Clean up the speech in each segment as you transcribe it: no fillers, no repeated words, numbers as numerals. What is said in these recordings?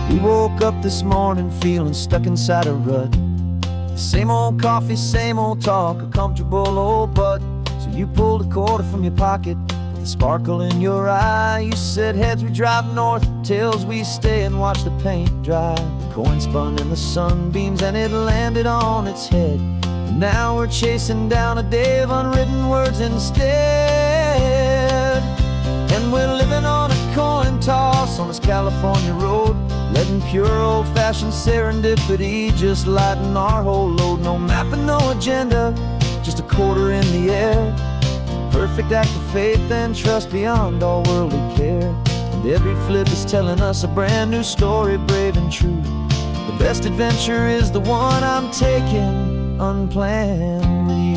We woke up this morning feeling stuck inside a rut. Same old coffee, same old talk, a comfortable old butt. So you pulled a quarter from your pocket with a sparkle in your eye. You said, heads we drive north, tails we stay and watch the paint dry. The coin spun in the sunbeams and it landed on its head. And now we're chasing down a day of unwritten words instead. And we're living on a coin toss on this California road, letting pure old-fashioned serendipity just lighten our whole load. No map and no agenda, just a quarter in the air. Perfect act of faith and trust beyond all worldly care. And every flip is telling us a brand new story, brave and true. The best adventure is the one I'm taking unplanned with you.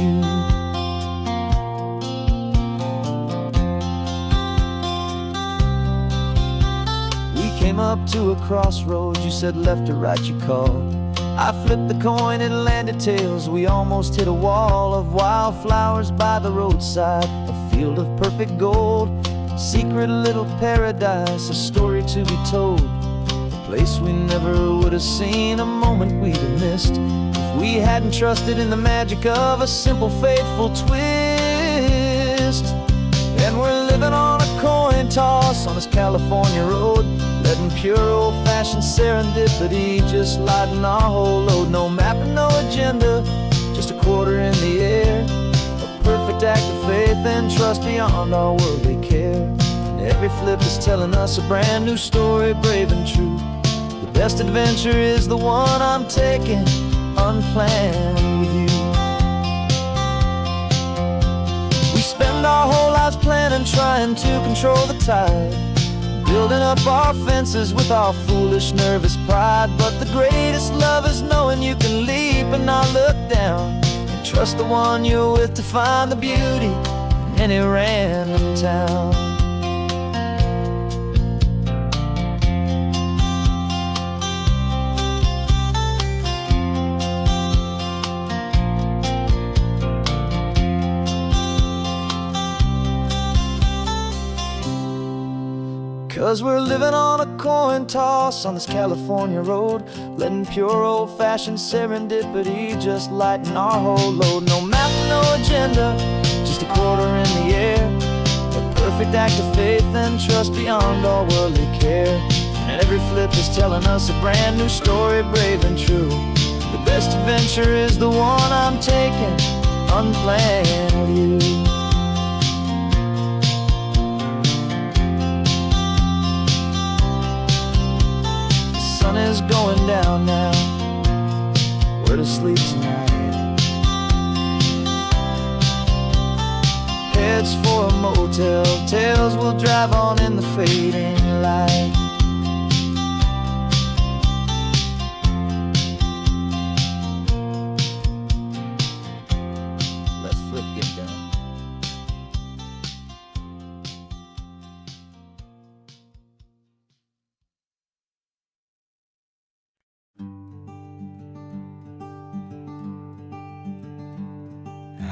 Came up to a crossroads, you said left or right you called. I flipped the coin, it landed tails. We almost hit a wall of wildflowers by the roadside, a field of perfect gold, secret little paradise, a story to be told, a place we never would have seen, a moment we'd have missed if we hadn't trusted in the magic of a simple faithful twist. And we're living on a coin toss on this California road, letting pure old-fashioned serendipity just lighten our whole load. No map and no agenda, just a quarter in the air. A perfect act of faith and trust beyond our worldly care. And every flip is telling us a brand new story, brave and true. The best adventure is the one I'm taking unplanned with you. We spend our whole lives planning, trying to control the tide, building up our fences with our foolish, nervous pride. But the greatest love is knowing you can leap and not look down, and trust the one you're with to find the beauty in any random town. Cause we're living on a coin toss on this California road, letting pure old-fashioned serendipity just lighten our whole load. No map, no agenda, just a quarter in the air. A perfect act of faith and trust beyond all worldly care. And every flip is telling us a brand new story, brave and true. The best adventure is the one I'm taking unplanned with you. Sun is going down now, we're to sleep tonight. Heads for a motel, tails will drive on in the fading light. Let's flip get down.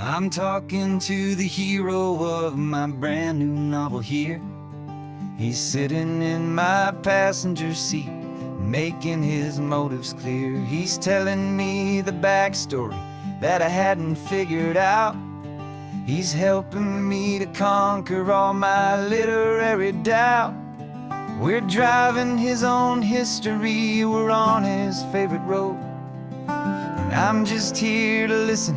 I'm talking to the hero of my brand new novel here. He's sitting in my passenger seat, making his motives clear. He's telling me the backstory that I hadn't figured out. He's helping me to conquer all my literary doubt. We're driving his own history, we're on his favorite road, and I'm just here to listen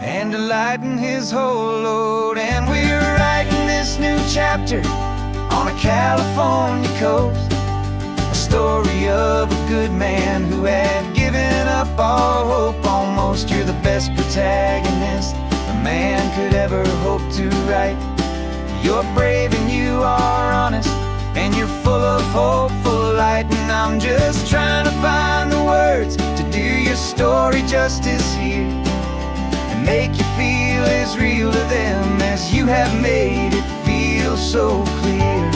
and to lighten his whole load. And we're writing this new chapter on a California coast, a story of a good man who had given up all hope almost. You're the best protagonist a man could ever hope to write. You're brave and you are honest, and you're full of hopeful light. And I'm just trying to find the words to do your story justice here, make you feel as real to them as you have made it feel so clear.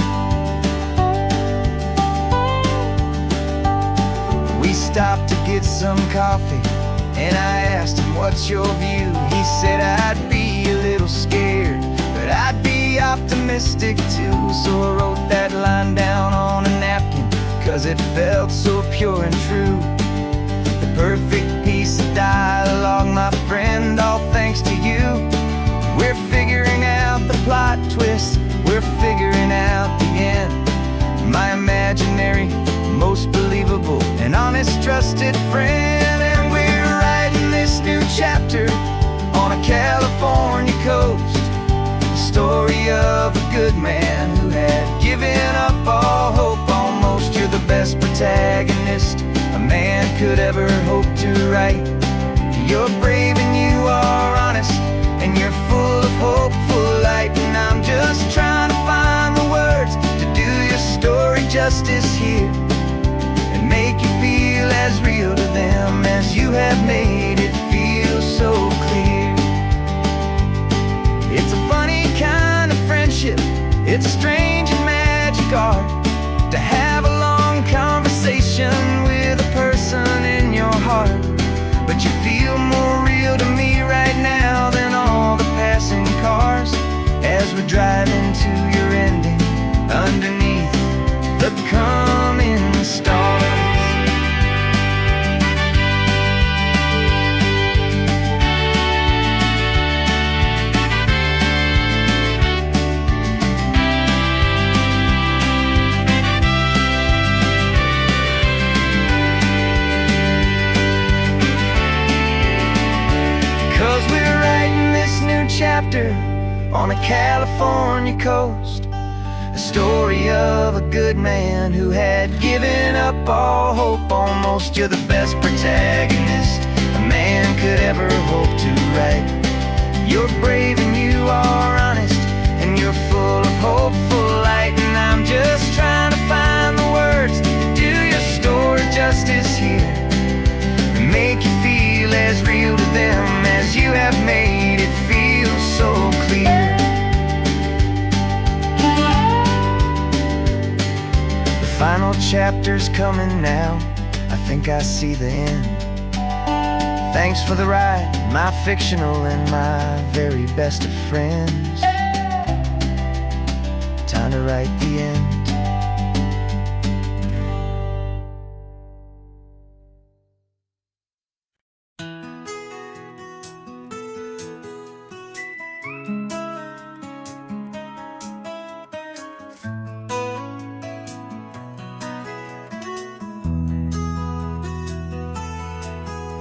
We stopped to get some coffee, and I asked him, what's your view? He said, I'd be a little scared, but I'd be optimistic too. So I wrote that line down on a napkin, 'cause that felt so pure and true. The perfect piece of dialogue, my friend, all thanks to you. We're figuring out the plot twist, we're figuring out the end. My imaginary, most believable and honest trusted friend. And we're writing this new chapter on a California coast, the story of a good man who had given up all hope almost. You're the best protagonist a man could ever hope to write. You're brave and you are honest, and you're full of hopeful light. And I'm just trying to find the words to do your story justice here, and make you feel as real to them as you have made it feel so clear. It's a funny kind of friendship, it's strange and magic art to have a long conversation with a person in your heart. But you feel more real to me right now than all the passing cars, as we're driving to your ending underneath the coming stars. 'Cause we're writing this new chapter on a California coast, a story of a good man who had given up all hope almost. You're the best protagonist a man could ever hope to write. You're brave and you are honest, and you're full of hopeful light. And I'm just trying to find the words to do your story justice here, and make you feel as real to them as you have made it feel so clear. The final chapter's coming now, I think I see the end. Thanks for the ride, my fictional and my very best of friends. Time to write the end.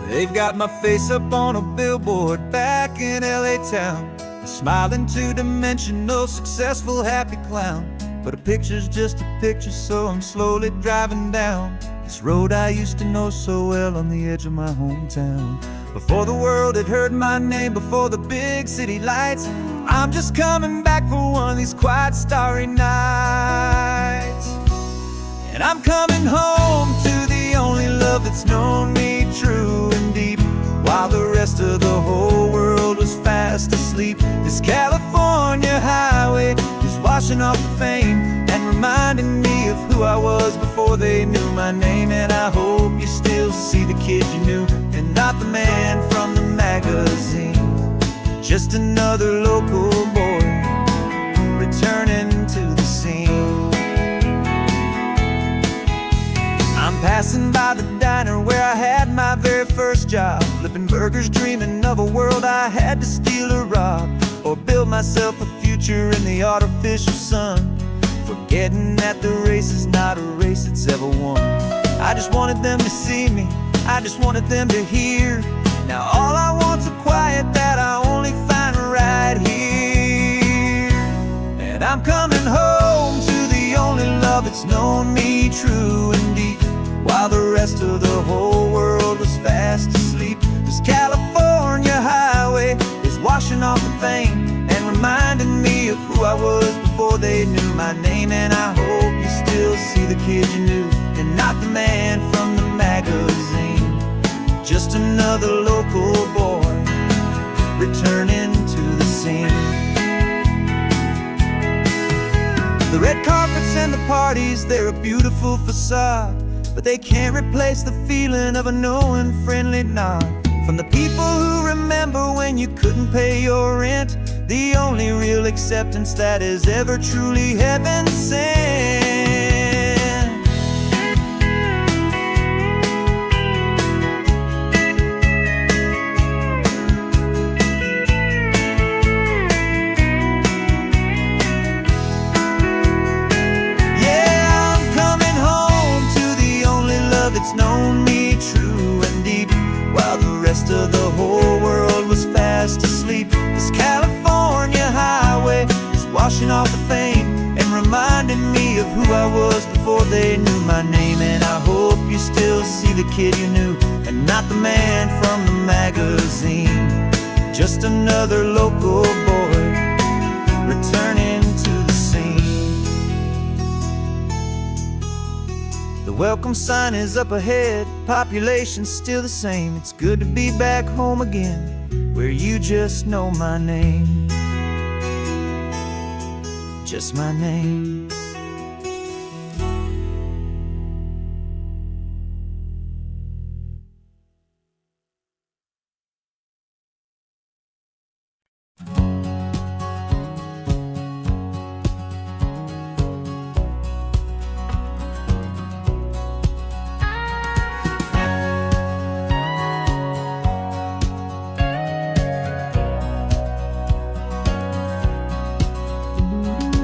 They've got my face up on a billboard back in LA town, smiling two-dimensional, successful, happy clown. But a picture's just a picture, so I'm slowly driving down this road I used to know so well on the edge of my hometown. Before the world had heard my name, before the big city lights, I'm just coming back for one of these quiet, starry nights. And I'm coming home to the only love that's known me true and deep, while the rest of the whole world was fast asleep. This California highway is washing off the fame and reminding me of who I was before they knew my name. And I hope you still see the kid you knew, and not the man from the magazine. Just another local boy returning to the scene. I'm passing by the diner where I had my very first job, flipping burgers, dreaming of a world I had to steal or rob, or build myself a future in the artificial sun, forgetting that the race is not a race that's ever won. I just wanted them to see me, I just wanted them to hear. Now all I want's a quiet that I only find right here. And I'm coming home to the only love that's known me true and deep, while the rest of the whole world was fast asleep. This California highway is washing off the fame and reminding me of who I was before they knew my name. And I hope you still see the kid you knew, and not the man from the magazine. Just another local boy returning to the scene. The red carpets and the parties, they're a beautiful facade, but they can't replace the feeling of a knowing, friendly nod from the people who remember when you couldn't pay your rent. The only real acceptance that is ever truly heaven sent. after the whole world was fast asleep. This California highway is washing off the fame and reminding me of who I was before they knew my name. And I hope you still see the kid you knew and not the man from the magazine. Just another local boy returning to the scene. The welcome sign is up ahead, population's still the same. It's good to be back home again, where you just know my name. Just my name.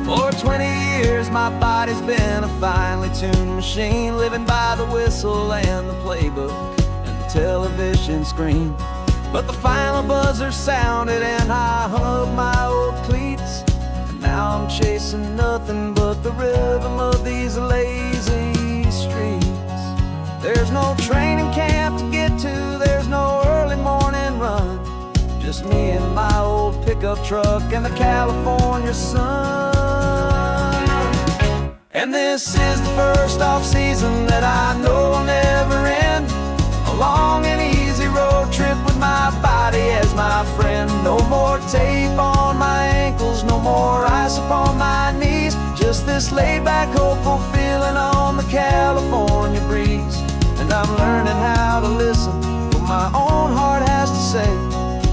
For 20 years my body's been a finely tuned machine, living by the whistle and the playbook and the television screen. But the final buzzer sounded and I hung up my old cleats, and now I'm chasing nothing but the rhythm of these lazy streets. There's no training camp to get to, there's no early morning run, just me and my old pickup truck and the California sun. And this is the first off-season that I know will never end. A long and easy road trip with my body as my friend. No more tape on my ankles, no more ice upon my knees. Just this laid-back, hopeful feeling on the California breeze. And I'm learning how to listen what my own heart has to say,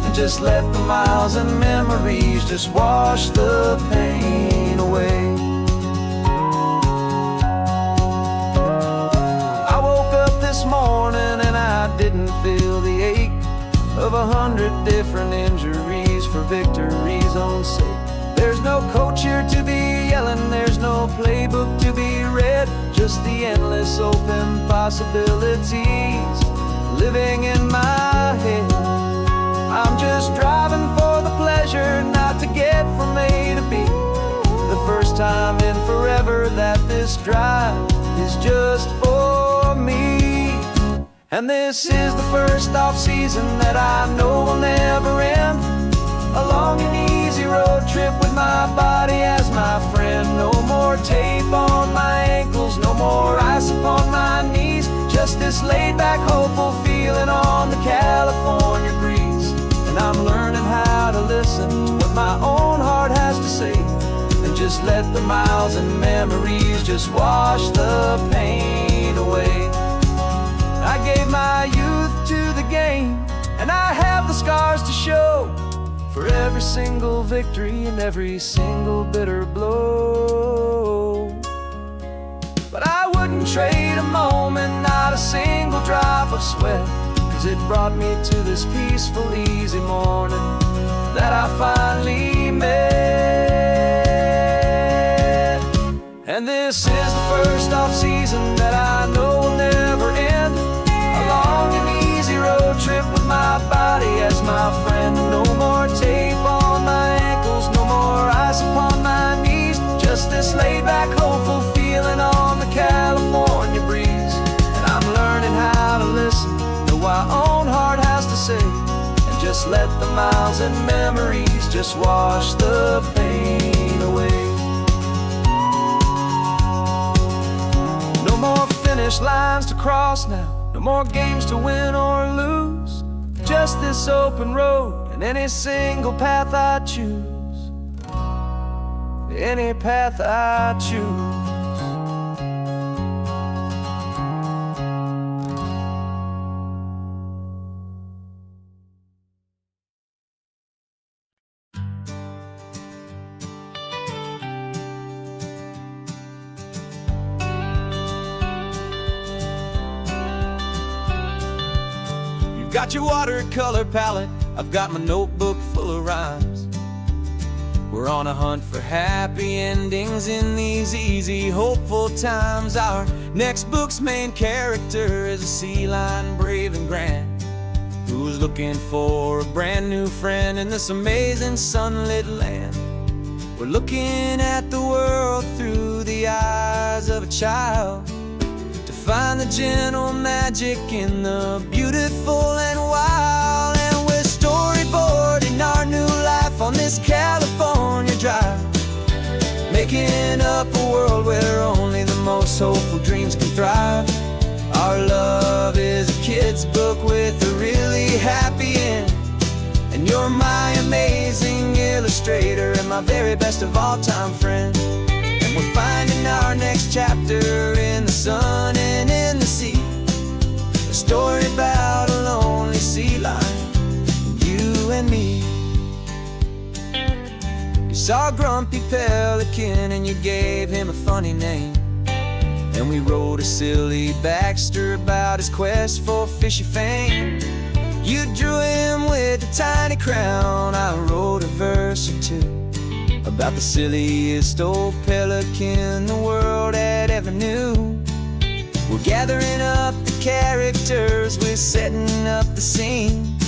and just let the miles and memories just wash the pain away. This morning and I didn't feel the ache of 100 different injuries for victory's own sake. There's no coach here to be yelling, there's no playbook to be read, just the endless open possibilities living in my head. I'm just driving for the pleasure, not to get from A to B. The first time in forever that this drive is just for me. And this is the first off-season that I know will never end. A long and easy road trip with my body as my friend. No more tape on my ankles, no more ice upon my knees. Just this laid-back, hopeful feeling on the California breeze. And I'm learning how to listen to what my own heart has to say, and just let the miles and memories just wash the pain away. I gave my youth to the game, and I have the scars to show for every single victory and every single bitter blow. But I wouldn't trade a moment, not a single drop of sweat, 'cause it brought me to this peaceful, easy morning that I finally met. And this is the first off-season that I know will never end. A long and easy road trip with my body as my friend. No more tape on my ankles, no more ice upon my knees. Just this laid-back, hopeful feeling on the California breeze. And I'm learning how to listen to what my own heart has to say, and just let the miles and memories just wash the pain away. No more finish lines to cross now, no more games to win or lose. Just this open road and any single path I choose. Any path I choose. Got your watercolor palette, I've got my notebook full of rhymes. We're on a hunt for happy endings in these easy, hopeful times. Our next book's main character is a sea lion, brave and grand. who's looking for a brand new friend in this amazing sunlit land. We're looking at the world through the eyes of a child, to find the gentle magic in the beautiful and wild. And we're storyboarding our new life on this California drive, making up a world where only the most hopeful dreams can thrive. Our love is a kid's book with a really happy end, and you're my amazing illustrator and my very best of all-time friend. And we're finding our next chapter in the sun and in the sea, a story about a lonely sea lion, you and me. You saw a grumpy pelican and you gave him a funny name, and we wrote a silly Baxter about his quest for fishy fame. You drew him with a tiny crown, I wrote a verse or two about the silliest old pelican the world had ever knew. We're gathering up the characters, we're setting up the scene,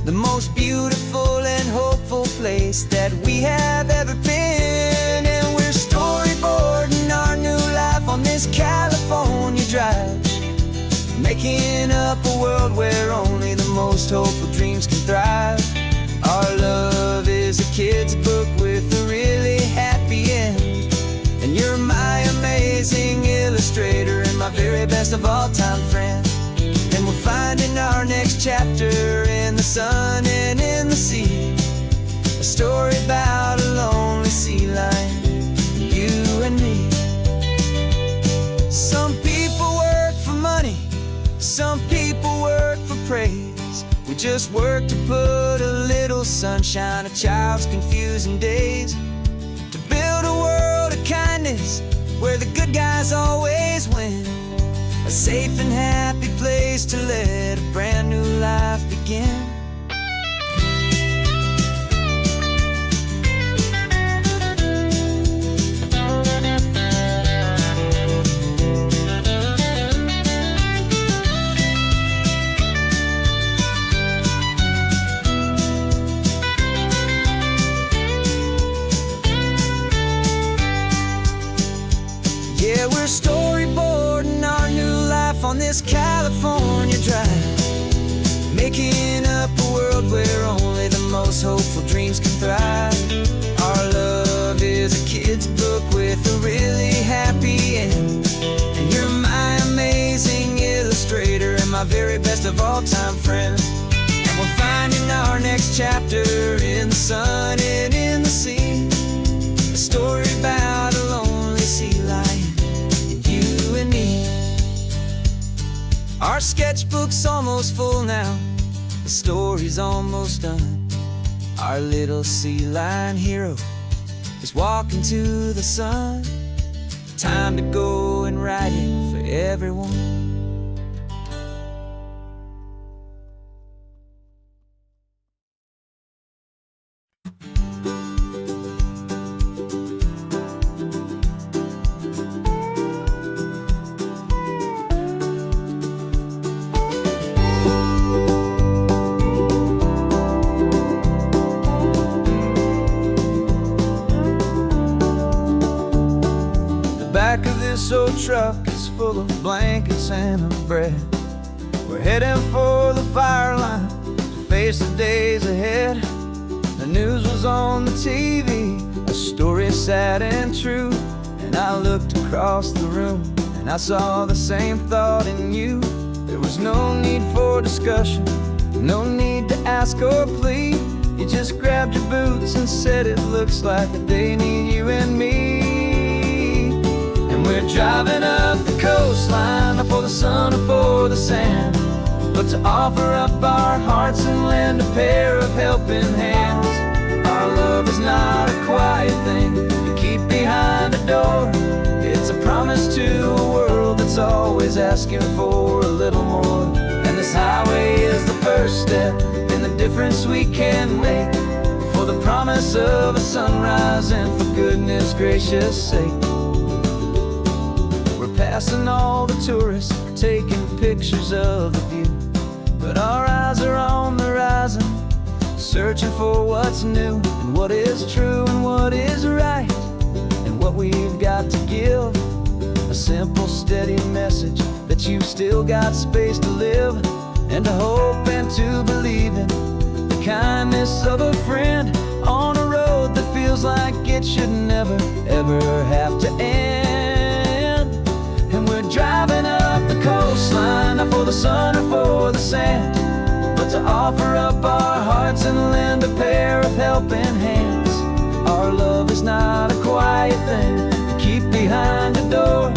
the most beautiful and hopeful place that we have ever been. And we're storyboarding our new life on this California drive, making up a world where only the most hopeful dreams can thrive. Our love is a kid's book with a really happy end, and you're my amazing illustrator and my very best of all-time friend. And we're finding our next chapter in the sun and in the sea, a story about a lonely sea lion, you and me. Some people work for money, some people work for praise. We just work to put a little sunshine in a child's confusing days, to build a world of kindness where the good guys always win, a safe and happy place to let a brand new life begin. Yeah, we're storyboarding our new life on this California drive, making up a world where only the most hopeful dreams can thrive. Our love is a kid's book with a really happy end, and you're my amazing illustrator and my very best of all-time friend. And we're finding our next chapter in the sun and in the sea, a story about a lonely sea lion, you and me. Our sketchbook's almost full now, the story's almost done. Our little sea lion hero is walking to the sun. Time to go and write it for everyone. Back of this old truck is full of blankets and of bread. We're heading for the fire line to face the days ahead. The news was on the TV, a story sad and true, and I looked across the room and I saw the same thought in you. There was no need for discussion, no need to ask or plead. You just grabbed your boots and said it looks like a day need you and me. We're driving up the coastline, not for the sun or for the sand, but to offer up our hearts and lend a pair of helping hands. Our love is not a quiet thing to keep behind a door. It's a promise to a world that's always asking for a little more. And this highway is the first step in the difference we can make, for the promise of a sunrise and for goodness gracious sake. Passing all the tourists, taking pictures of the view, but our eyes are on the horizon, searching for what's new, and what is true, and what is right, and what we've got to give. A simple, steady message that you've still got space to live, and to hope and to believe in the kindness of a friend on a road that feels like it should never, ever have to end. And we're driving up the coastline, not for the sun or for the sand, but to offer up our hearts and lend a pair of helping hands. Our love is not a quiet thing to keep behind a door.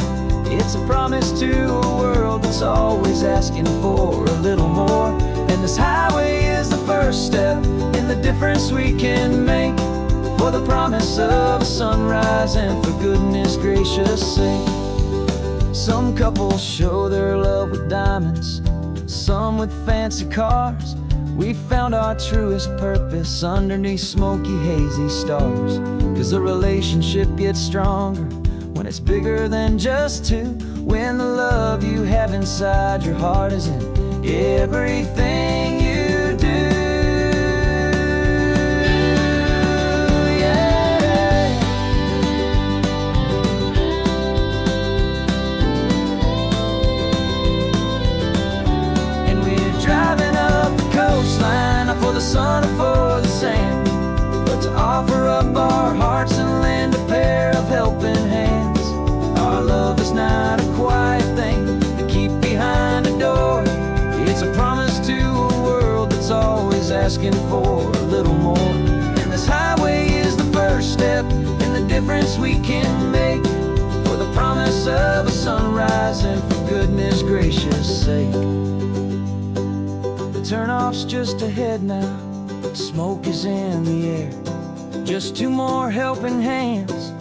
It's a promise to a world that's always asking for a little more. And this highway is the first step in the difference we can make, for the promise of a sunrise and for goodness gracious sake. Some couples show their love with diamonds, some with fancy cars. We found our truest purpose underneath smoky, hazy stars. 'Cause the relationship gets stronger when it's bigger than just two, when the love you have inside your heart is in everything you do. Yeah. And we're driving up the coastline, not for the sun or for the sand, but to offer up our hearts and lend a pair of helping hands. Our love is not a quiet thing to keep behind a door. It's a promise to a world that's always asking for a little more. And this highway is the first step in the difference we can make, for the promise of a sunrise and for goodness gracious sake. The turnoff's just ahead now, smoke is in the air. Just two more helping hands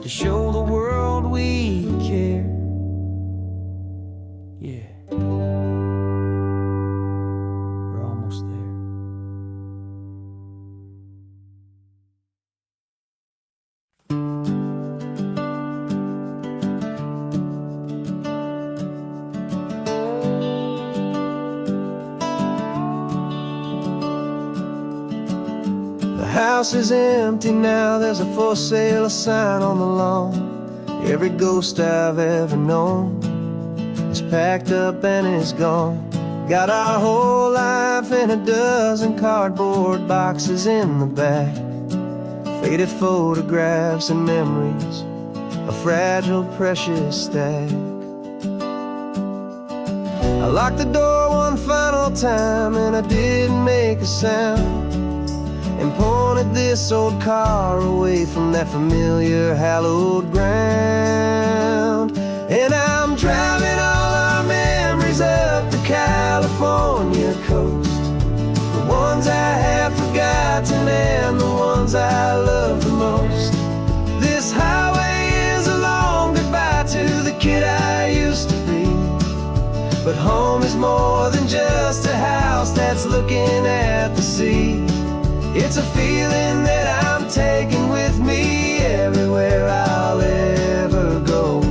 to show the world we care. Yeah, we're almost there. The house is empty now, there's a for sale sign on the lawn. Every ghost I've ever known is packed up and is gone. Got our whole life in a dozen cardboard boxes in the back, faded photographs and memories, a fragile, precious stack. I locked the door one final time and I didn't make a sound, and pointed this old car away from that familiar hallowed ground. And I'm driving all our memories up the California coast, the ones I have forgotten and the ones I love the most. This highway is a long goodbye to the kid I used to be, but home is more than just a house that's looking at the sea. It's a feeling that I'm taking with me everywhere I'll ever go.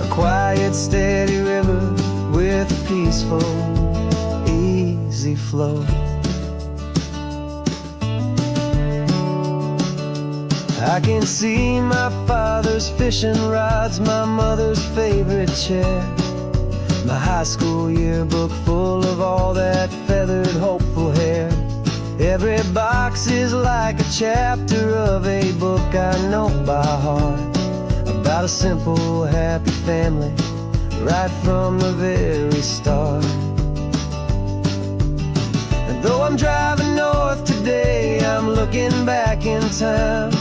A quiet, steady river with a peaceful, easy flow. I can see my father's fishing rods, my mother's favorite chair, my high school yearbook full of all that feathered, hopeful hair. Every box is like a chapter of a book I know by heart, about a simple, happy family right from the very start. And though I'm driving north today, I'm looking back in time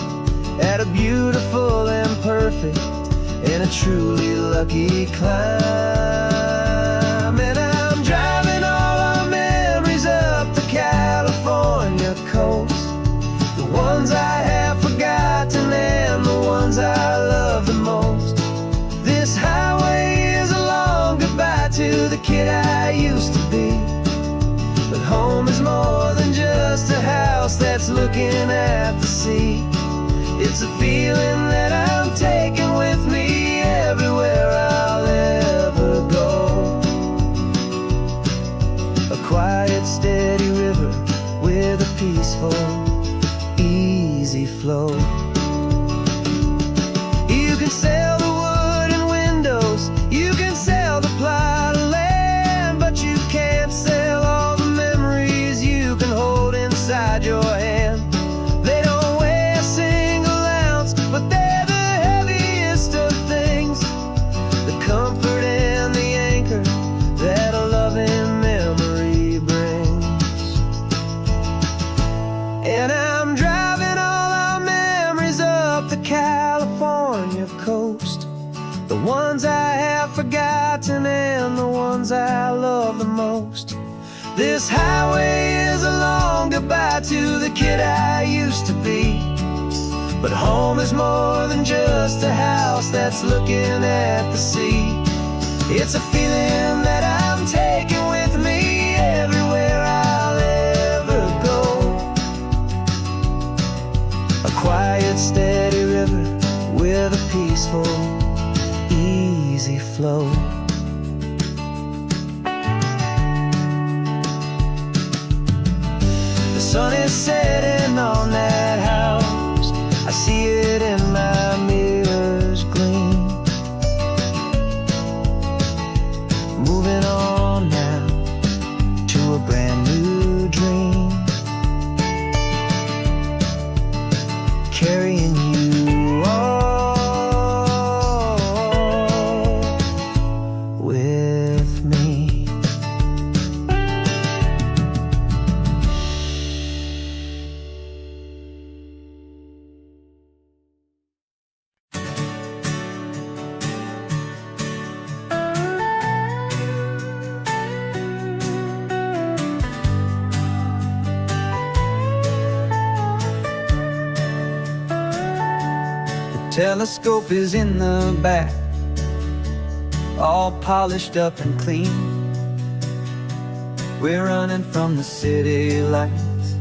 at a beautiful and perfect and a truly lucky climb. And I'm driving all our memories up the California coast, the ones I have forgotten and the ones I love the most. This highway is a long goodbye to the kid I used to be, but home is more than just a house that's looking at the sea. It's a feeling that I'm taking with me everywhere I'll ever go. ones I have forgotten and the ones I love the most. This highway is a long goodbye to the kid I used to be. But home is more than just a house that's looking at the sea. It's a feeling that I'm taking with me everywhere I'll ever go. A quiet, steady river with a peaceful, easy flow. The sun is setting on that house. I see it in my mirror's gleam. Moving on now to a brand new dream. Carrying you all with me. Telescope is in the back, all polished up and clean. We're running from the city lights,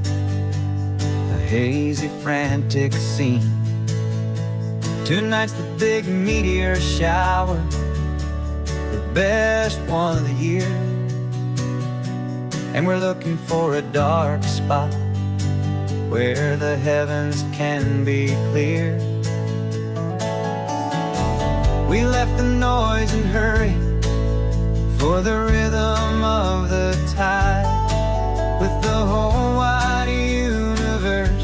a hazy, frantic scene. Tonight's the big meteor shower, the best one of the year. And we're looking for a dark spot where the heavens can be clear. We left the noise and hurry for the rhythm of the tide, with the whole wide universe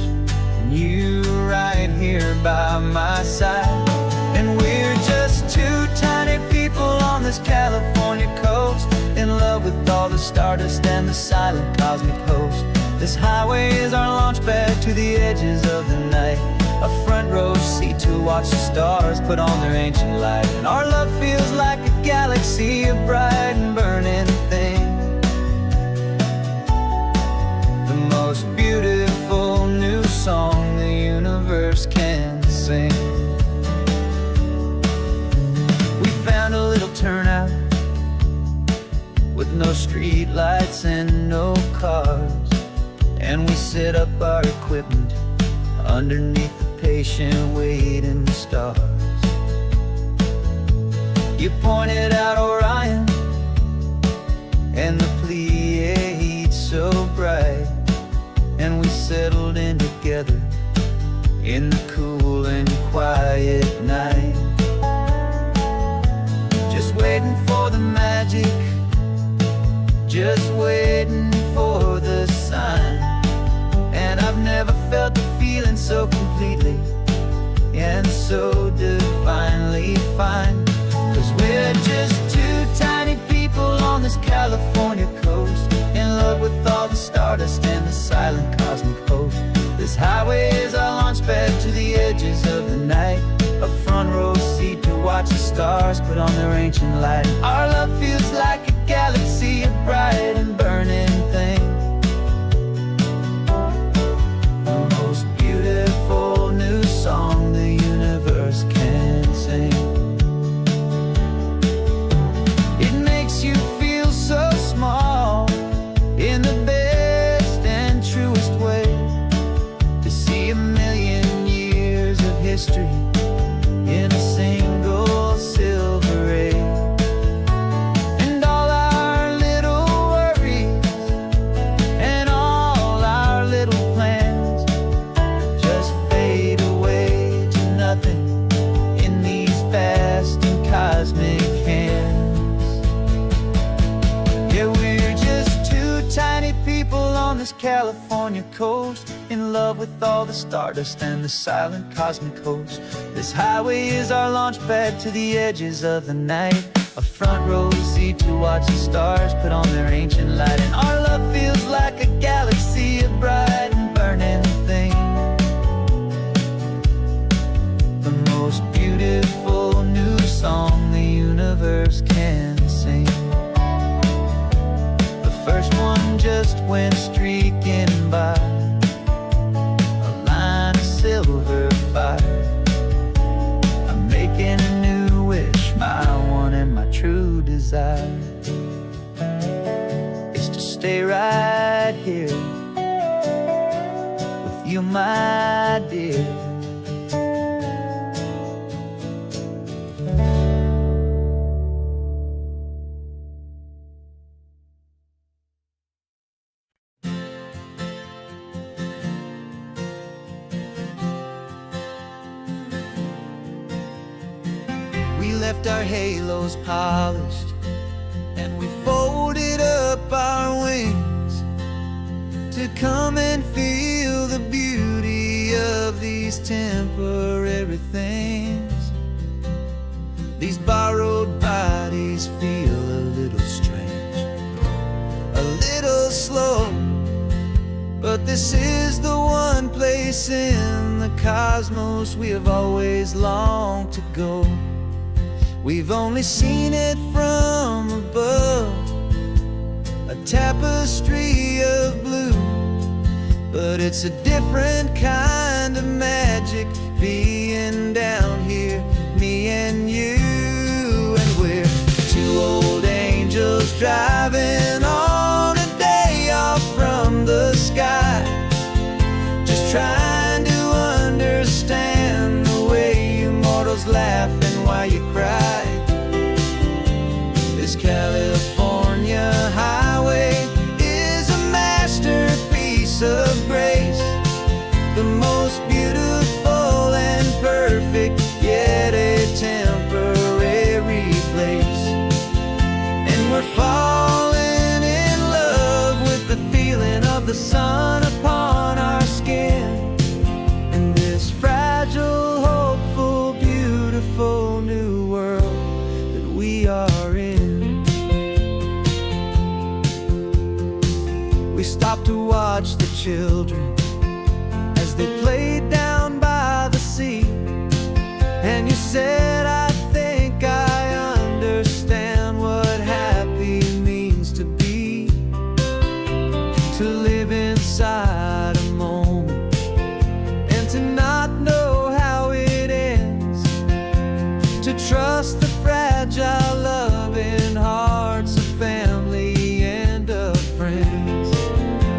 and you right here by my side. And we're just two tiny people on this California coast, in love with all the stardust and the silent cosmic host. This highway is our launch pad to the edges of the night, a front row seat to watch the stars put on their ancient light. And our love feels like a galaxy, a bright and burning thing, the most beautiful new song the universe can sing. We found a little turnout with no street lights and no cars, and we set up our equipment underneath the patient waiting stars. You pointed out Orion and the Pleiades so bright, and we settled in together in the cool and quiet night, just waiting for the magic, just waiting for the sign. And I've never felt the feeling so completely and so divinely fine. 'Cause we're just two tiny people on this California coast, in love with all the stardust and the silent cosmic host. This highway is our launch pad to the edges of the night, a front row seat to watch the stars put on their ancient light. Our love feels like a galaxy, a bright and burning thing, the most beautiful new song the universe can sing. It makes you feel so small in the best and truest way, to see a million years of history in a single silver ray. And all our little worries and all our little plans just fade away to nothing in these vast and cosmic hands. Yeah, we're just two tiny people on this California coast, in love with all the stardust and the silent cosmic host. This highway is our launch pad to the edges of the night, a front row seat to watch the stars put on their ancient light. And our love feels like a galaxy, a bright and burning thing, the most beautiful new song the went streaking by, a line of silver fire. I'm making a new wish, my one and my true desire is to stay right here with you, my dear. We left our halos polished, and we folded up our wings to come and feel the beauty of these temporary things. These borrowed bodies feel a little strange, a little slow, but this is the one place in the cosmos we have always longed to go. We've only seen it from above, a tapestry of blue, but it's a different kind of magic being down here, me and you. And we're two old angels driving on a day off from the sky, just trying to understand the way you mortals laugh and why you cry. This California highway is a masterpiece of grace, the most beautiful and perfect, yet a temporary place. And we're falling in love with the feeling of the sun upon our skin, in this fragile, hopeful, beautiful new world that we are in. We stopped to watch the children as they played down by the sea, and you said, I think I understand what happy means to be, to live inside a moment and to not know how it ends, to trust the fragile loving hearts of family and of friends,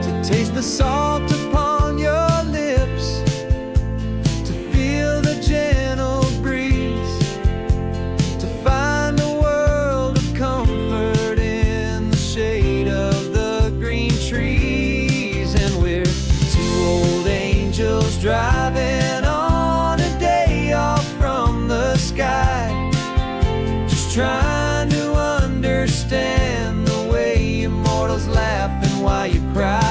to taste the salt upon your lips, to feel the gentle breeze, to find a world of comfort in the shade of the green trees. And we're two old angels driving on a day off from the sky, just trying to understand the way you mortals laugh and why you cry.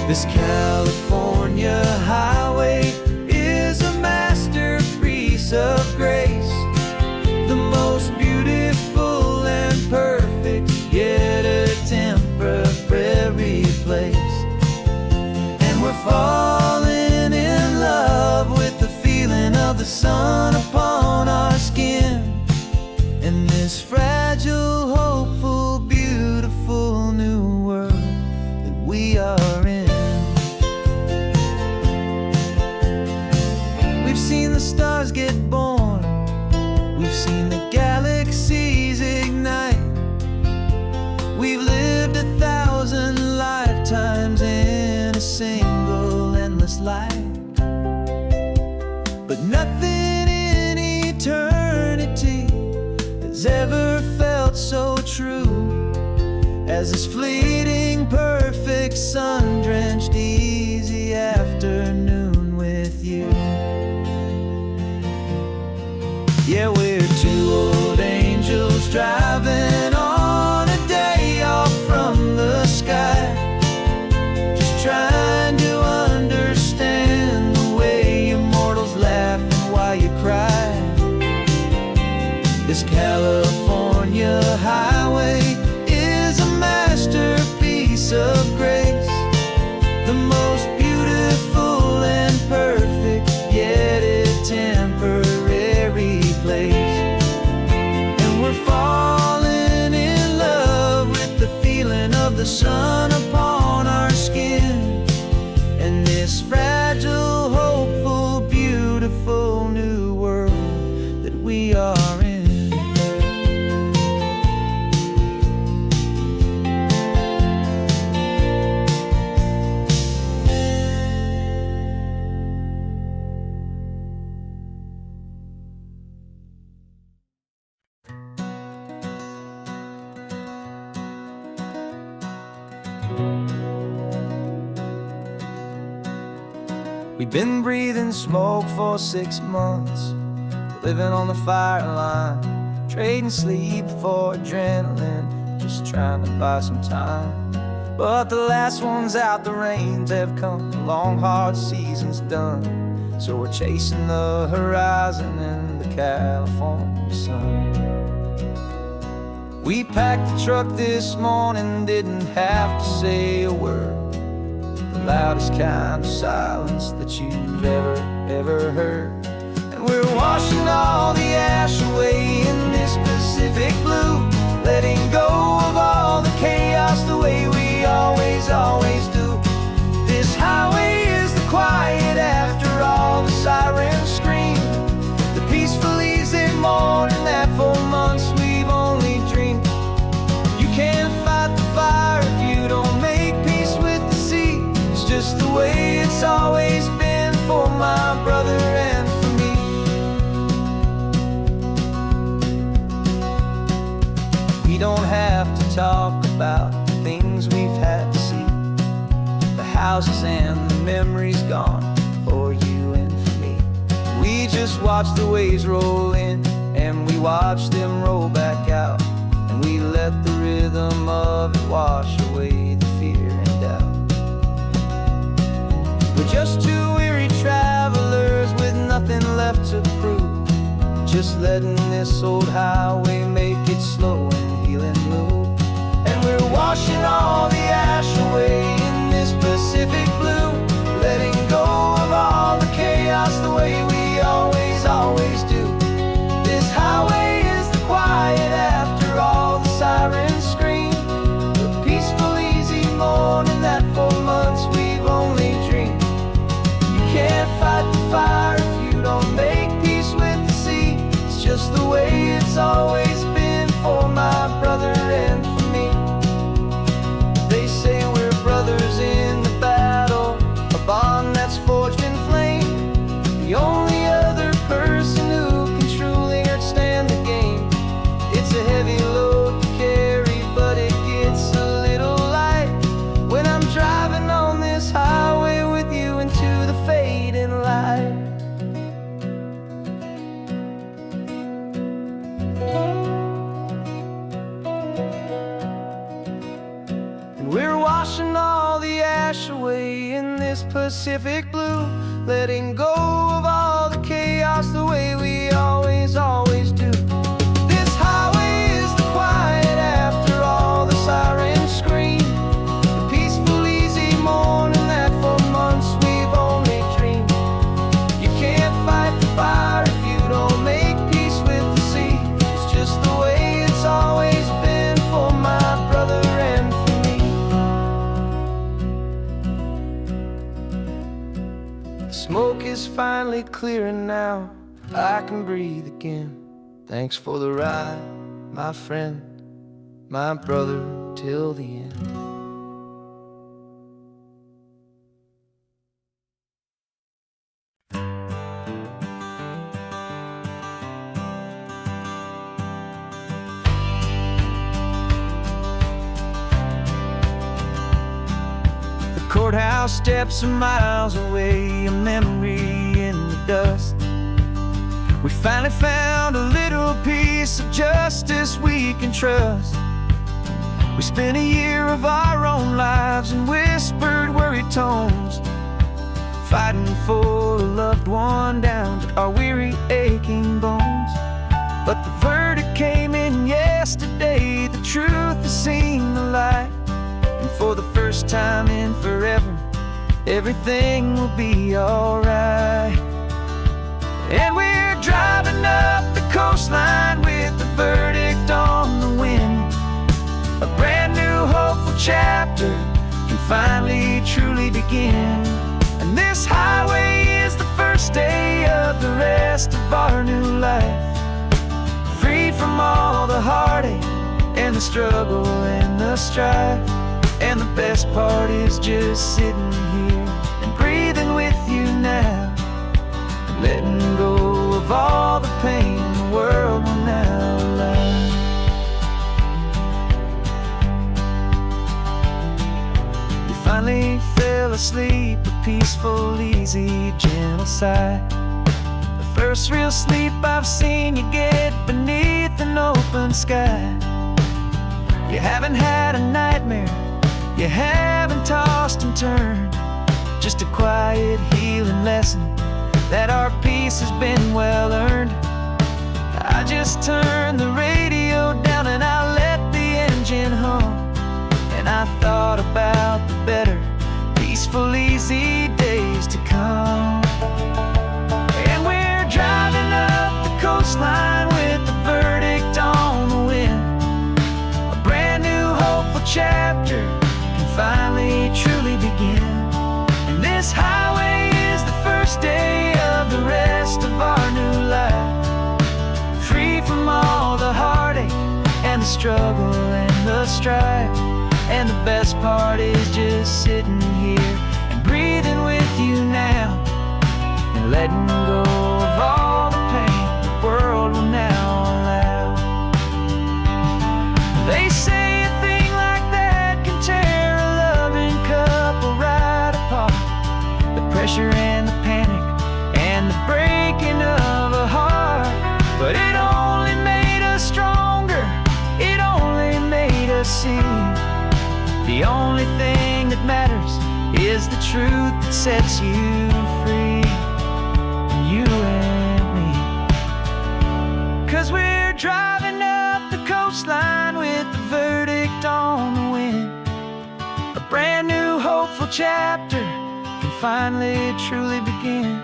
This California highway is a masterpiece of grace, the most beautiful and perfect, yet a temporary place. And we're falling in love with the feeling of the sun upon our skin, in this fragile, hopeful, beautiful new world that we are in. We've seen the stars get born, we've seen the galaxies ignite, we've lived 1,000 lifetimes in a single endless life, but nothing in eternity has ever felt so true as this fleeting, perfect, sun-drenched, easy afternoon with you. Yeah, we're two old angels driving on a day off from the sky, just trying to understand the way you mortals laugh and why you cry. This California highway is a masterpiece of grace, the most beautiful and perfect, yet a temporary place. And we're falling in love with the feeling of the sun been breathing smoke for 6 months, living on the fire line, trading sleep for adrenaline, just trying to buy some time. But the last one's out, the rains have come, the long hard season's done, so we're chasing the horizon in the California sun. We packed the truck this morning, didn't have to say a word, the loudest kind of silence that you've ever heard. And we're washing all the ash away in this Pacific blue, letting go of all the chaos the way we always do. This highway is the quiet after all the sirens scream, the peaceful easy morning that for months we've only dreamed. You can't fight the fire if you don't make peace with the sea. It's just the way it's always been for my brother and for me. We don't have to talk about the things we've had to see, the houses and the memories gone for you and for me. We just watch the waves roll in and we watch them roll back out, and we let the rhythm of it wash away the fear and doubt. We're just two weary travelers with nothing left to prove, just letting this old highway make it slow and healing move. And we're washing all the ash away in this Pacific blue, letting go of all the chaos the way we always do. This highway is the quiet after all the sirens scream, the peaceful easy morning that for months we've only dreamed. You can't fight the fire if you don't make peace with the sea. It's just the way it's always been for my brother and for me. They say we're brothers in the battle, a bond that's forged in flame, the only other person who can truly understand the game. It's a heavy load to carry, but it gets a little light when I'm driving on this highway with you into the fading light. And we're washing all the ash away in this Pacific blue, letting go of all the chaos the way we always do. This highway is the quiet after all the sirens scream, the peaceful easy morning that for months we've only dreamed. You can't fight the fire if you don't make peace with the sea. It's just the way it's always been for my brother and for me. The smoke is finally clearing now, I can breathe again. Thanks for the ride, my friend, my brother till the end. The courthouse steps are miles away, a memory in the dust. We finally found a little piece of justice we can trust. We spent a year of our own lives in whispered, worried tones, fighting for a loved one down to our weary, aching bones. But the verdict came in yesterday, the truth has seen the light, and for the first time in forever, everything will be alright. And we're driving up the coastline with the verdict on the wind. A brand new hopeful chapter can finally truly begin. And this highway is the first day of the rest of our new life, free from all the heartache and the struggle and the strife. And the best part is just sitting here and breathing with you now, letting go of all the pain the world will now allow. We finally fell asleep, a peaceful, easy, gentle sigh. The first real sleep I've seen you get beneath an open sky. You haven't had a nightmare, you haven't tossed and turned, just a quiet healing lesson that our peace has been well earned. I just turned the radio down and I let the engine hum, and I thought about the better, peaceful, easy days to come. And we're driving up the coastline with the verdict on the wind. A brand new hopeful chapter can finally truly begin. And this highway is the first day of the rest of our new life, free from all the heartache and the struggle and the strife. And the best part is just sitting here and breathing with you now, and letting go of all the pain the world will now allow. They say a thing like that can tear a loving couple right apart. The pressure and the panic and the breaking of a heart, but it only made us stronger, it only made us see the only thing that matters is the truth that sets you free, you and me. 'Cause we're driving up the coastline with the verdict on the wind. A brand new hopeful chapter can finally truly begin.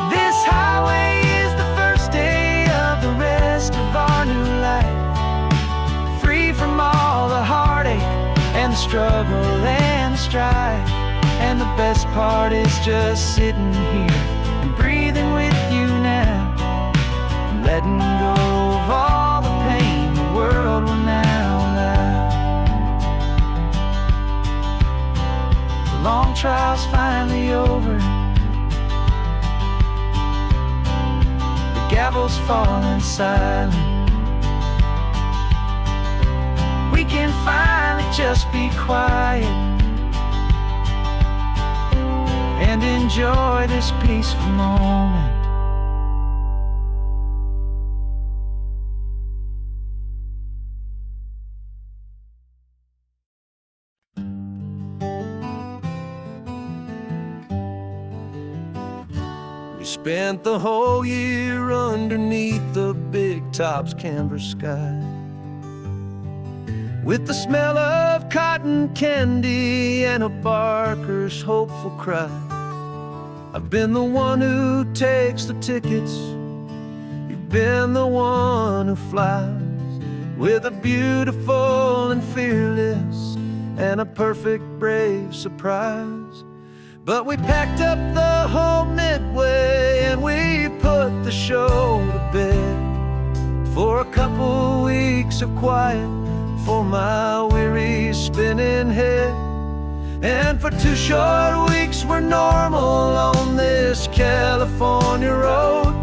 This highway is the first day of the rest of our new life, free from all the heartache and the struggle and the strife. And the best part is just sitting here and breathing with you now, and letting go of all the pain the world will now allow. The long trial's finally over, the gavel's falling silent. We can finally just be quiet and enjoy this peaceful moment. We spent the whole year underneath the big top's canvas sky, with the smell of cotton candy and a barker's hopeful cry. I've been the one who takes the tickets, you've been the one who flies, with a beautiful and fearless and a perfect brave surprise. But we packed up the whole Midway and we put the show to bed, for a couple weeks of quiet for my weary spinning head. And for 2 short weeks we're normal on this California road,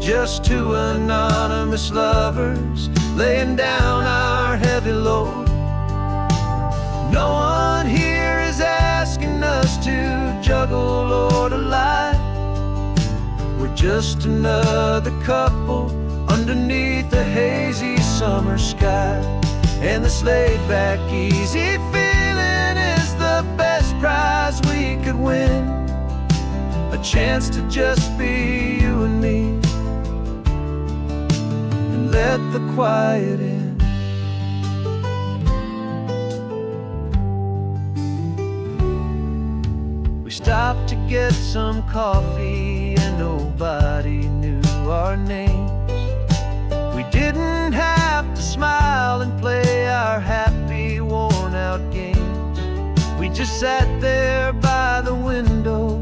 just 2 anonymous lovers laying down our heavy load. No one here is asking us to juggle or to lie, we're just another couple underneath a hazy summer sky. And this laid-back, easy feeling is the best prize we could win, a chance to just be you and me, and let the quiet in. We stopped to get some coffee and nobody knew our names. We didn't have to smile and play our happy, worn-out games. We just sat there by the window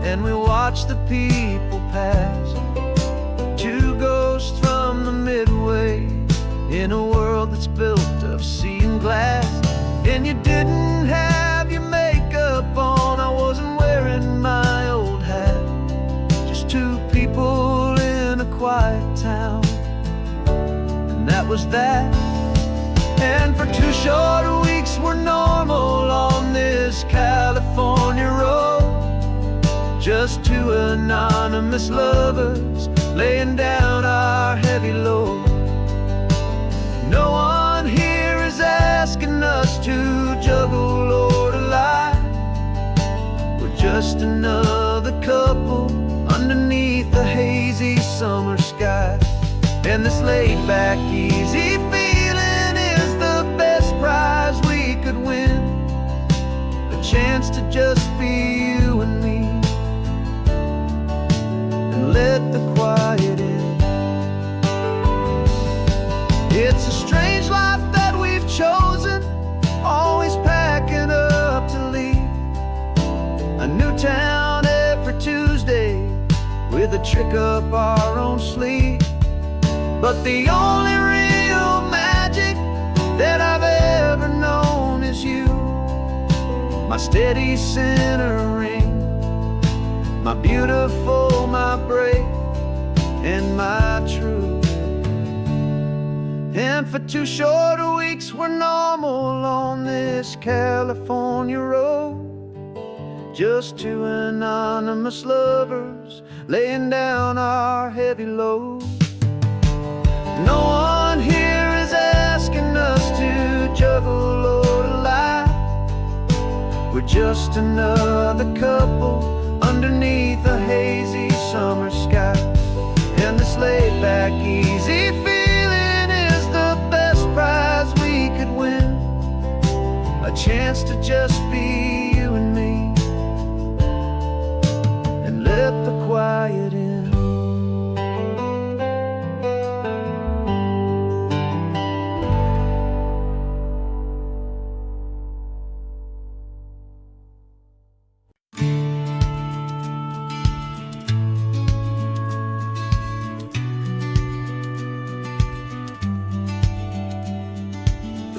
and we watched the people pass, 2 ghosts from the Midway in a world that's built of sea and glass. And you didn't have your makeup on, I wasn't wearing my old hat, just 2 people in a quiet town, and that was that. And for 2 short weeks we're normal on this California just two anonymous lovers laying down our heavy load. No one here is asking us to juggle or to lie. We're just another couple underneath the hazy summer sky. And this laid-back, easy feeling is the best prize we could win. A chance to just be you and me, and let the quiet in. It's a strange life that we've chosen, always packing up to leave. A new town every Tuesday, with a trick up our own sleeve. But the only real magic that I've ever known is you, my steady centering, my beautiful, my brave, and my true. And for 2 short weeks we're normal on this California road, just two anonymous lovers laying down our heavy load. No one here is asking us to juggle or to lie. We're just another couple underneath a hazy summer sky. And this laid-back, easy feeling is the best prize we could win. A chance to just be you and me, and let the quiet in.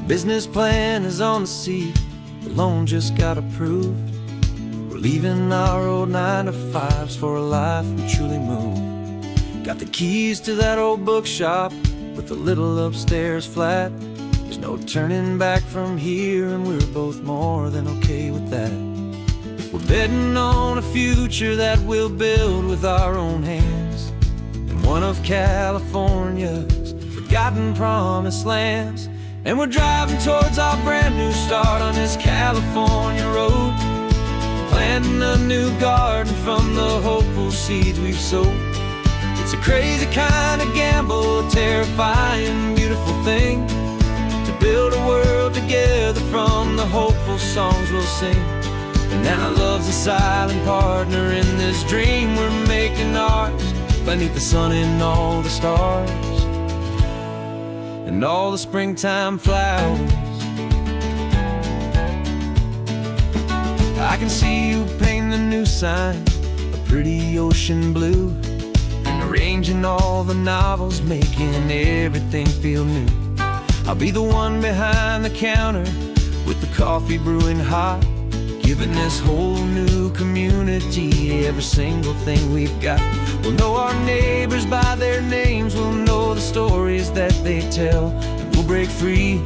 Business plan is on the seat, the loan just got approved. We're leaving our old 9-to-5s for a life we truly move. Got the keys to that old bookshop with a little upstairs flat. There's no turning back from here, and we're both more than okay with that. We're betting on a future that we'll build with our own hands, in one of California's forgotten promised lands. And we're driving towards our brand new start on this California road, planting a new garden from the hopeful seeds we've sowed. It's a crazy kind of gamble, a terrifying, beautiful thing, to build a world together from the hopeful songs we'll sing. And now love's a silent partner in this dream we're making ours, beneath the sun and all the stars, and all the springtime flowers. I can see you painting the new sign, a pretty ocean blue, and arranging all the novels, making everything feel new. I'll be the one behind the counter with the coffee brewing hot, giving this whole new community every single thing we've got. We'll know our neighbors by their names, we'll know the stories that they tell, and we'll break free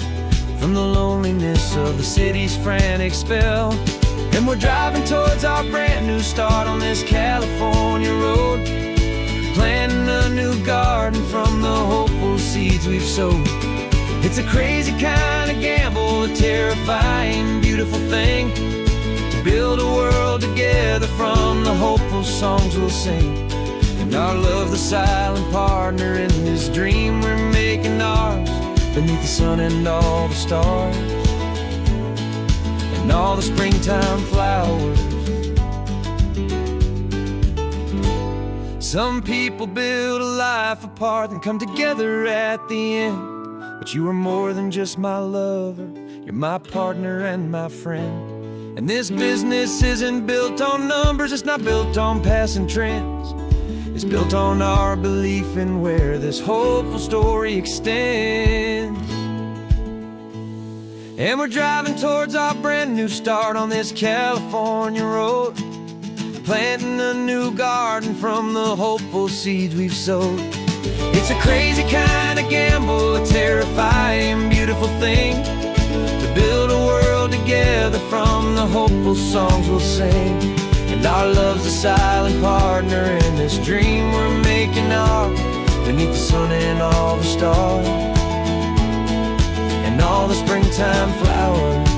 from the loneliness of the city's frantic spell. And we're driving towards our brand new start on this California road, planting a new garden from the hopeful seeds we've sowed. It's a crazy kind of gamble, a terrifying, beautiful thing, to build a world together from the hopeful songs we'll sing. And our love, the silent partner in this dream we're making ours, beneath the sun and all the stars, and all the springtime flowers. Some people build a life apart and come together at the end, but you are more than just my lover, you're my partner and my friend. And this business isn't built on numbers, it's not built on passing trends. It's built on our belief in where this hopeful story extends. And we're driving towards our brand new start on this California road, planting a new garden from the hopeful seeds we've sowed. It's a crazy kind of gamble, a terrifying, beautiful thing, to build a world together from the hopeful songs we'll sing. And And our love's a silent partner in this dream we're making ours, beneath the sun and all the stars and all the springtime flowers.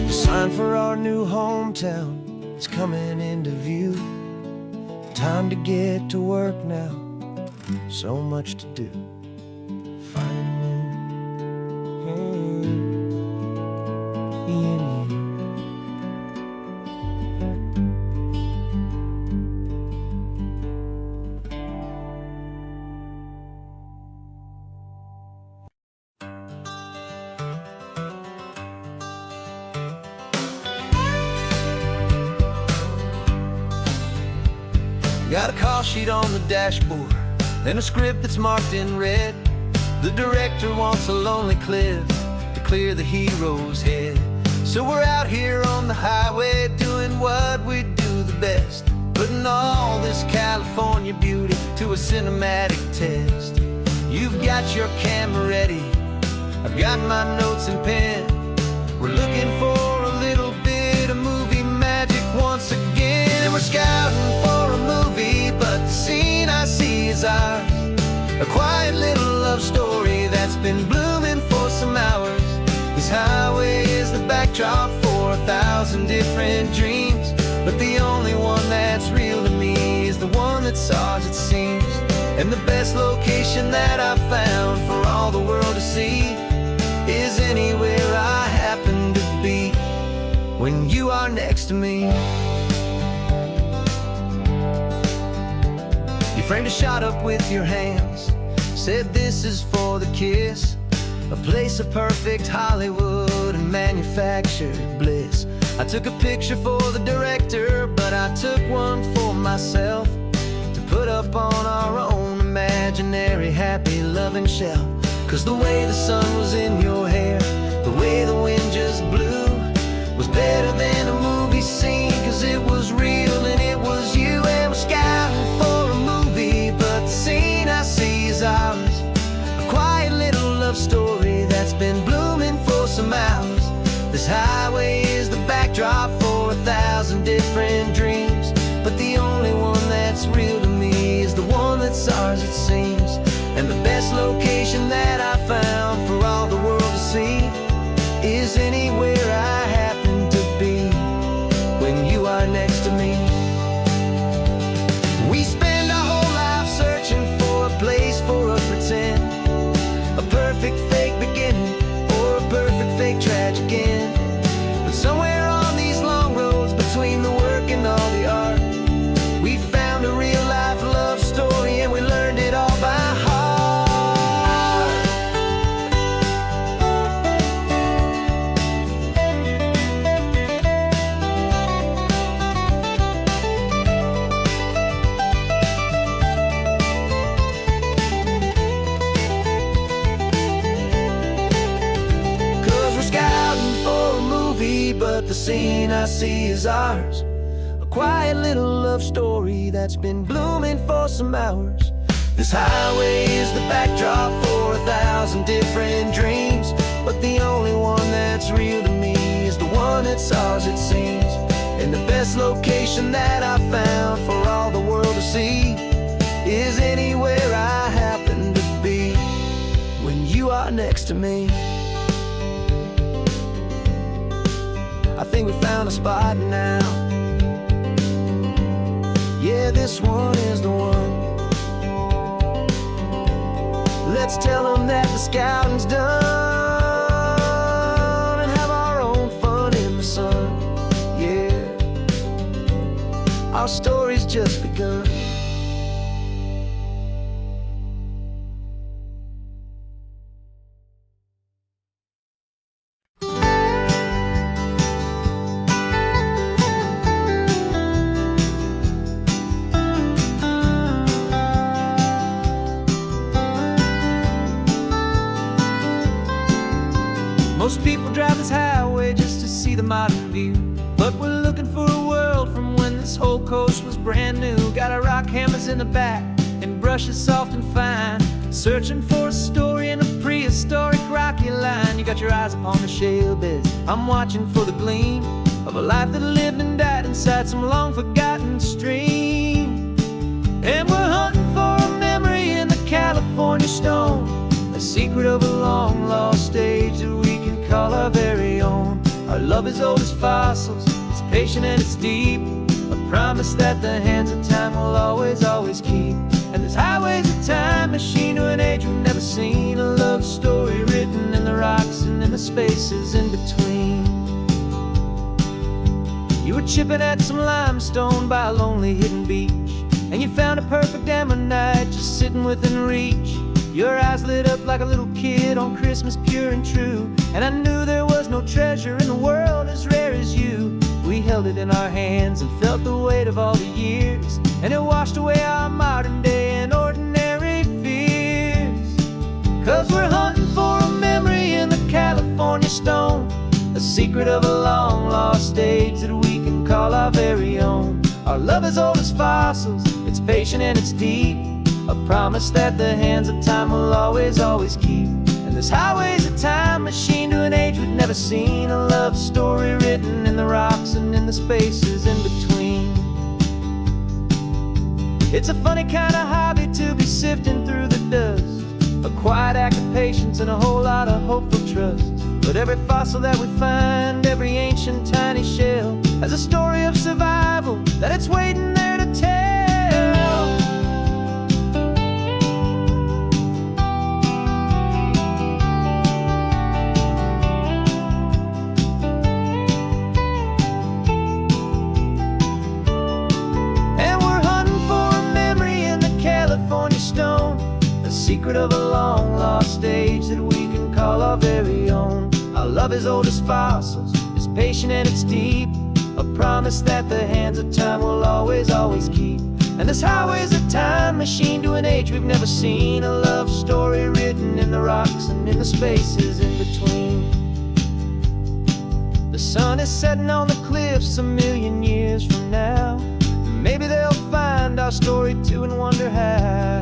The sign for our new hometown is coming into view. Time to get to work now, so much to do. Finding in you. Got a call sheet on the dashboard and a script that's marked in red. The director wants a lonely cliff to clear the hero's head. So we're out here on the highway doing what we do the best, putting all this California beauty to a cinematic test. You've got your camera ready, I've got my notes and pen. We're looking for a little bit of movie magic once again. And we're scouting for a movie, but the scene I see is ours. A quiet little love story that's been blooming for some hours. This highway is the backdrop for 1,000 different dreams, but the only one that's real to me is the one that's ours, it seems. And the best location that I've found for all the world to see is anywhere I happen to be when you are next to me. You framed a shot up with your hands, said this is for the kiss, a place of perfect Hollywood and manufactured bliss. I took a picture for the director, but I took one for myself to put up on our own imaginary happy loving shelf. Cause the way the sun was in your hair, the way the wind just blew, was better than a movie scene, cause it was real and it was you. And we're scouting for a movie, but the scene I see is ours. A quiet little love story that's been blooming for some hours. This highway is the backdrop for 1,000 different dreams, but the only one that's real to me is the one that's ours, it seems. And the best location that I found for all the world to see is anywhere I happen to be when you are next to me. We spend our whole life searching for a place for a pretend, a perfect fake beginning or a perfect fake tragic end. But somewhere on these long roads between the work and all the art, we found a real life love story and we learned it all by heart. But the scene I see is ours. A quiet little love story that's been blooming for some hours. This highway is the backdrop for 1,000 different dreams, but the only one that's real to me is the one that's ours, it seems. And the best location that I found for all the world to see is anywhere I happen to be when you are next to me. I think we found a spot now. Yeah, this one is the one. Let's tell them that the scouting's done and have our own fun in the sun. Yeah, our story's just begun. Most people drive this highway just to see the modern view, but we're looking for a world from when this whole coast was brand new. Got our rock hammers in the back and brushes soft and fine, searching for a story in a Prius historic rocky line. You got your eyes upon the shale beds. I'm watching for the gleam of a life that lived and died inside some long forgotten stream. And we're hunting for a memory in the California stone, a secret of a long lost age that we can call our very own. Our love is old as fossils, it's patient and it's deep, a promise that the hands of time will always, always keep. And this highway's a time machine to an age we've never seen, a love story written in the rocks and in the spaces in between. You were chipping at some limestone by a lonely hidden beach, and you found a perfect ammonite just sitting within reach. Your eyes lit up like a little kid on Christmas, pure and true, and I knew there was no treasure in the world as rare as you. We held it in our hands and felt the weight of all the years, and it washed away our modern day and ordinary fears. 'Cause we're hunting for a memory in the California stone, a secret of a long lost age that we can call our very own. Our love is old as fossils, it's patient and it's deep, a promise that the hands of time will always, always keep. And this highway's a time machine to an age we've never seen, a love story written in the rocks and in the spaces in between. It's a funny kind of hobby to be sifting through the dust, a quiet act of patience and a whole lot of hopeful trust. But every fossil that we find, every ancient tiny shell, has a story of survival that it's waiting there to tell. And we're hunting for a memory in the California stone, a secret of a long lost age that we can call our very own. Our love is old as fossils, it's patient and it's deep, a promise that the hands of time will always, always keep. And this highway's a time machine to an age we've never seen, a love story written in the rocks and in the spaces in between. The sun is setting on the cliffs a million years from now. Maybe they'll find our story too and wonder how.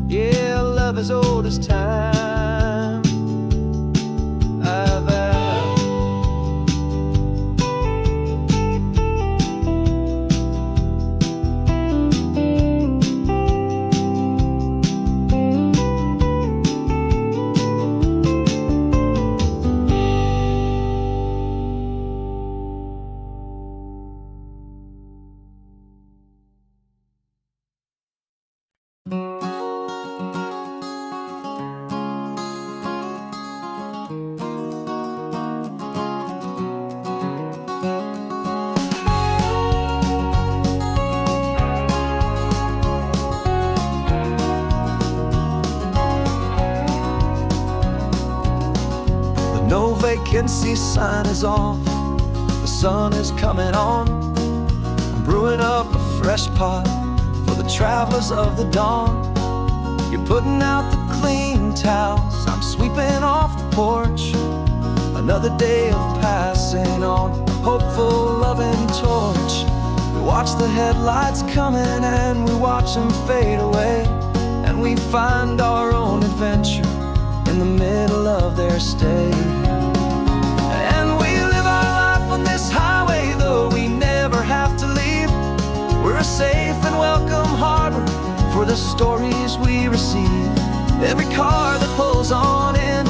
Yeah, love is old as time, I vow. No vacancy sign is off, the sun is coming on. I'm brewing up a fresh pot for the travelers of the dawn. You're putting out the clean towels, I'm sweeping off the porch. Another day of passing on, a hopeful, loving torch. We watch the headlights coming and we watch them fade away, and we find our own adventure in the middle of their stay. And we live our life on this highway, though we never have to leave. We're a safe and welcome harbor for the stories we receive. Every car that pulls on in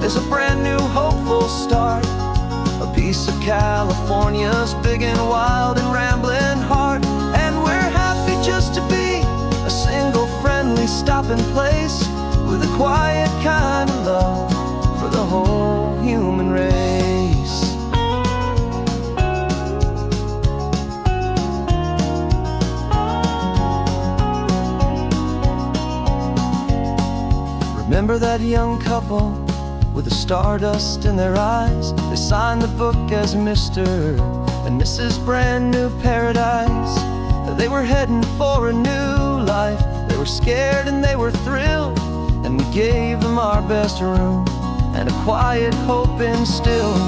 is a brand new hopeful start, a piece of California's big and wild and rambling heart. And we're happy just to be a single friendly stopping place, with a quiet kind of love for the whole human race. Remember that young couple with the stardust in their eyes? They signed the book as Mr. and Mrs. Brand New Paradise. They were heading for a new life. They were scared and they were thrilled, and we gave them our best room and a quiet hope instilled.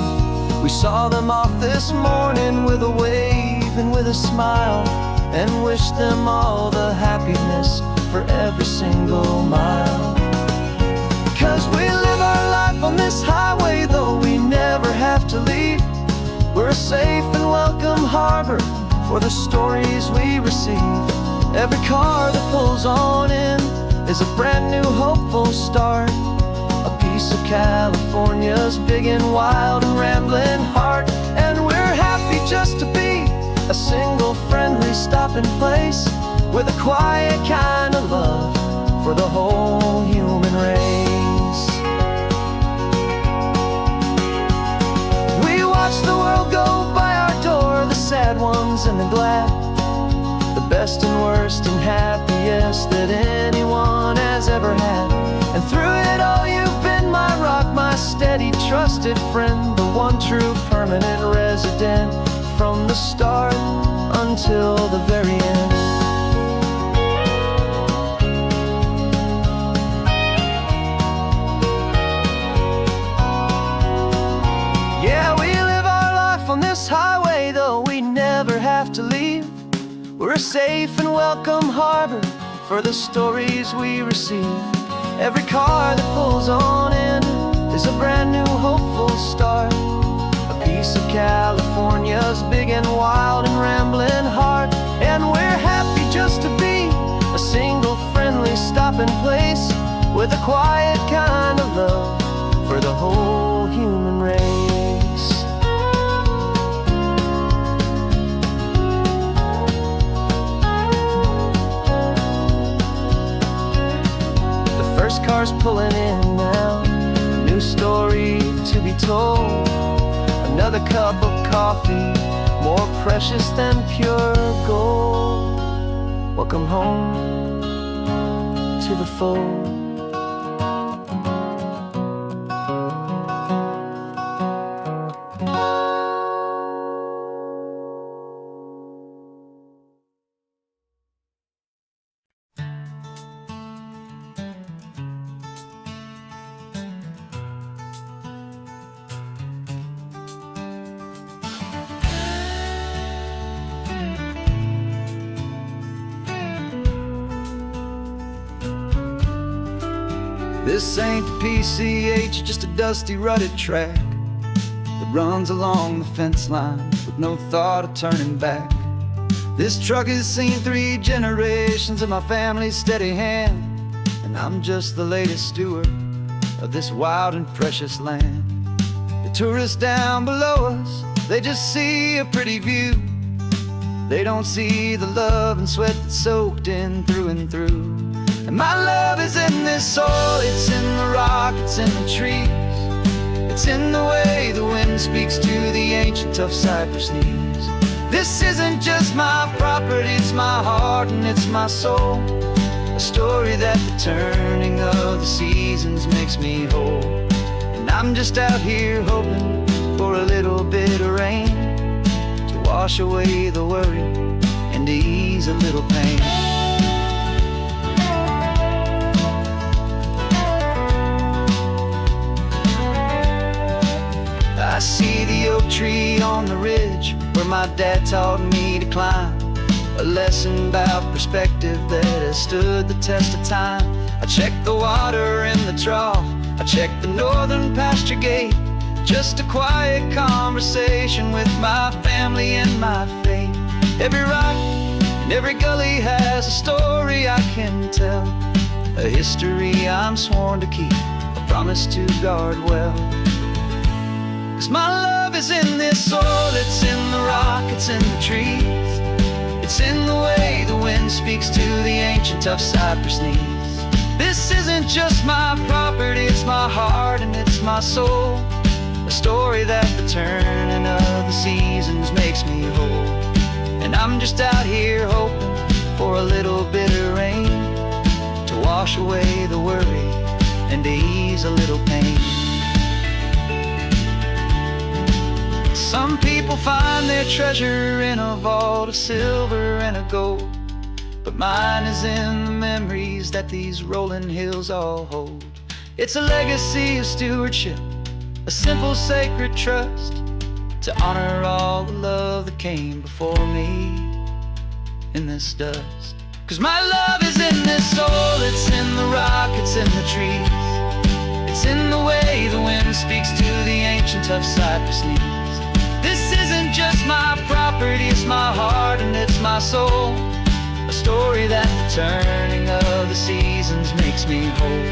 We saw them off this morning with a wave and with a smile, and wished them all the happiness for every single mile. a safe and welcome harbor for the stories we receive. Every car that pulls on in is a brand new hopeful start. A piece of California's big and wild and rambling heart. And we're happy just to be a single friendly stopping place with a quiet kind of love for the whole human race. We watch the world go by our door, the sad ones and the glad, the best and worst and happiest that anyone has ever had. And through it all you've been my rock, my steady trusted friend, the one true permanent resident from the start until the very end. Yeah, we live our life on this highway, though we never have to leave. We're a safe and welcome harbor for the stories we receive. Every car that pulls on in is a brand new hopeful start. A piece of California's big and wild and rambling heart. And we're happy just to be a single friendly stopping place with a quiet kind of love for the whole human race. First car's pulling in now, a new story to be told. Another cup of coffee, more precious than pure gold. Welcome home to the fold. This ain't the PCH, just a dusty rutted track that runs along the fence line with no thought of turning back. This truck has seen 3 generations of my family's steady hand, and I'm just the latest steward of this wild and precious land. The tourists down below us, they just see a pretty view. They don't see the love and sweat that's soaked in through and through. And my love is in this soil, it's in the rock, it's in the trees. It's in the way the wind speaks to the ancient tough cypress knees. This isn't just my property, it's my heart and it's my soul. A story that the turning of the seasons makes me whole. And I'm just out here hoping for a little bit of rain to wash away the worry and to ease a little pain. I see the oak tree on the ridge where my dad taught me to climb. A lesson about perspective that has stood the test of time. I check the water in the trough, I check the northern pasture gate. Just a quiet conversation with my family and my faith. Every rock and every gully has a story I can tell. A history I'm sworn to keep, a promise to guard well. 'Cause my love is in this soil, it's in the rock, it's in the trees. It's in the way the wind speaks to the ancient tough cypress knees. This isn't just my property, it's my heart and it's my soul. A story that the turning of the seasons makes me whole. And I'm just out here hoping for a little bit of rain to wash away the worry and to ease a little pain. Some people find their treasure in a vault of silver and of gold, but mine is in the memories that these rolling hills all hold. It's a legacy of stewardship, a simple sacred trust, to honor all the love that came before me in this dust. 'Cause my love is in this soul, it's in the rock, it's in the trees. It's in the way the wind speaks to the ancient tough cypress knees. This isn't property, it's my heart and it's my soul. A story that the turning of the seasons makes me whole.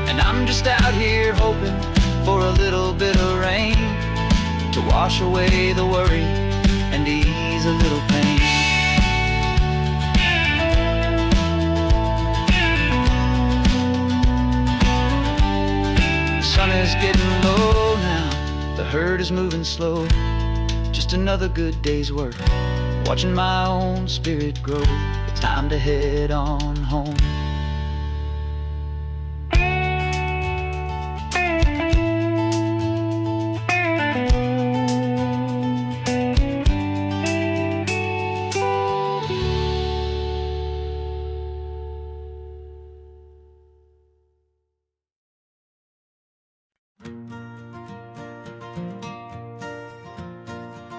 And I'm just out here hoping for a little bit of rain to wash away the worry and ease a little pain. The sun is getting low now, the herd is moving slow. Just another good day's work, watching my own spirit grow. It's time to head on home.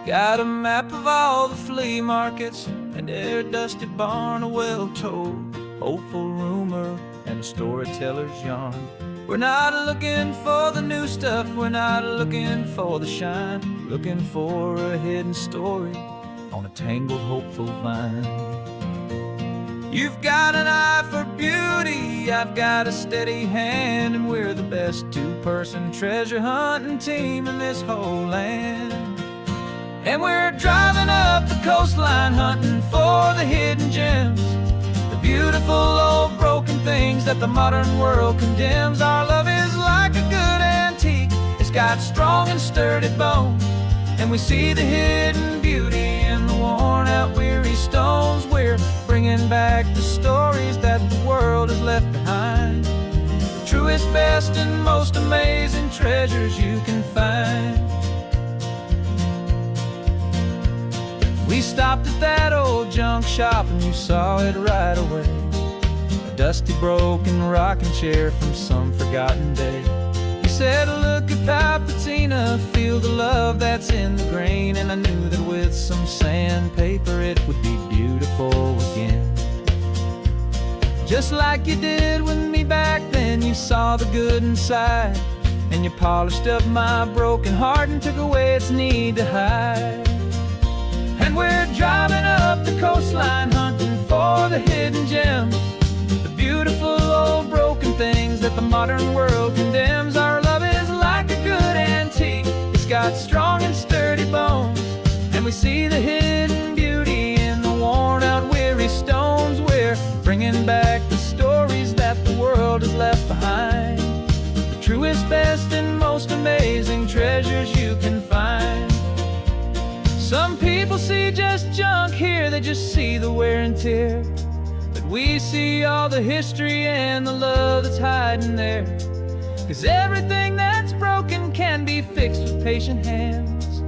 Got a map of all the flea markets and their dusty barn, a well-told, hopeful rumor, and a storyteller's yarn. We're not looking for the new stuff, we're not looking for the shine, looking for a hidden story on a tangled, hopeful vine. You've got an eye for beauty, I've got a steady hand, and we're the best two-person treasure hunting team in this whole land. And we're driving up the coastline hunting for the hidden gems, the beautiful old broken things that the modern world condemns. Our love is like a good antique, it's got strong and sturdy bones, and we see the hidden beauty in the worn out weary stones. We're bringing back the stories that the world has left behind, the truest, best, and most amazing treasures you can find. We stopped at that old junk shop and you saw it right away, a dusty, broken rocking chair from some forgotten day. You said, look at Papatina, feel the love that's in the grain, and I knew that with some sandpaper it would be beautiful again. Just like you did with me back then, you saw the good inside, and you polished up my broken heart and took away its need to hide. And we're driving up the coastline hunting for the hidden gems, the beautiful old broken things that the modern world condemns. Our love is like a good antique, it's got strong and sturdy bones, and we see the hidden beauty in the worn out weary stones. We're bringing back the stories that the world has left behind, the truest, best, and most amazing treasures you can find. Some people see just junk here, they just see the wear and tear, but we see all the history and the love that's hiding there. 'Cause everything that's broken can be fixed with patient hands,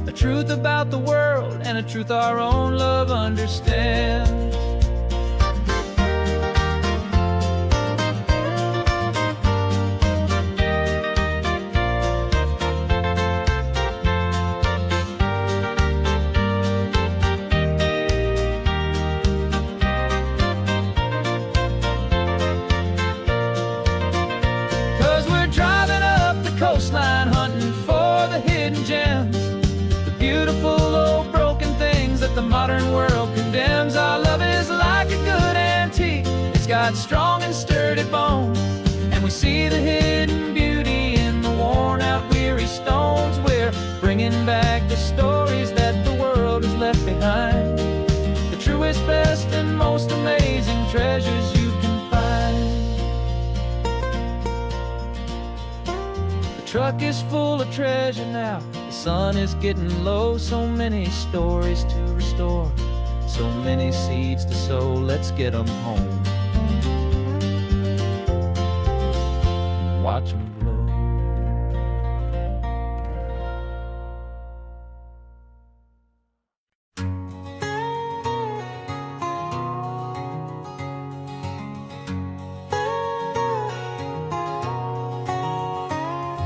a truth about the world and a truth our own love understands. 'Cause we're driving up the coastline hunting for the hidden gems, the beautiful old broken things that the modern world condemns. Our love is like a good antique, it's got strong and sturdy bones, and we see the hidden beauty in the worn out weary stones. We're bringing back the stories that the world has left behind, the truest, best, and most amazing treasures you can find. The truck is full of treasure now, the sun is getting low. So many stories to restore, so many seeds to sow. Let's get them home, watch them blow.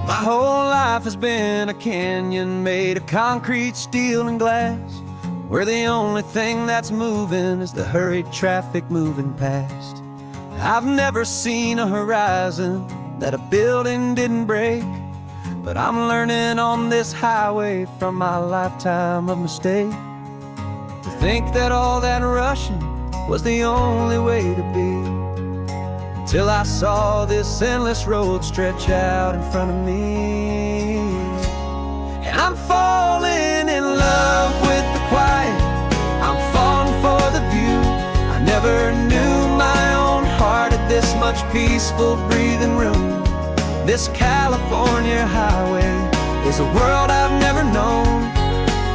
My whole life has been a canyon made of concrete, steel, and glass, where the only thing that's moving is the hurried traffic moving past. I've never seen a horizon that a building didn't break, but I'm learning on this highway from my lifetime of mistakes. think that all that rushing was the only way to be, till I saw this endless road stretch out in front of me. And I'm falling in love with the quiet, I'm falling for the view. I never knew my own heart had this much peaceful breathing room. This California highway is a world I've never known,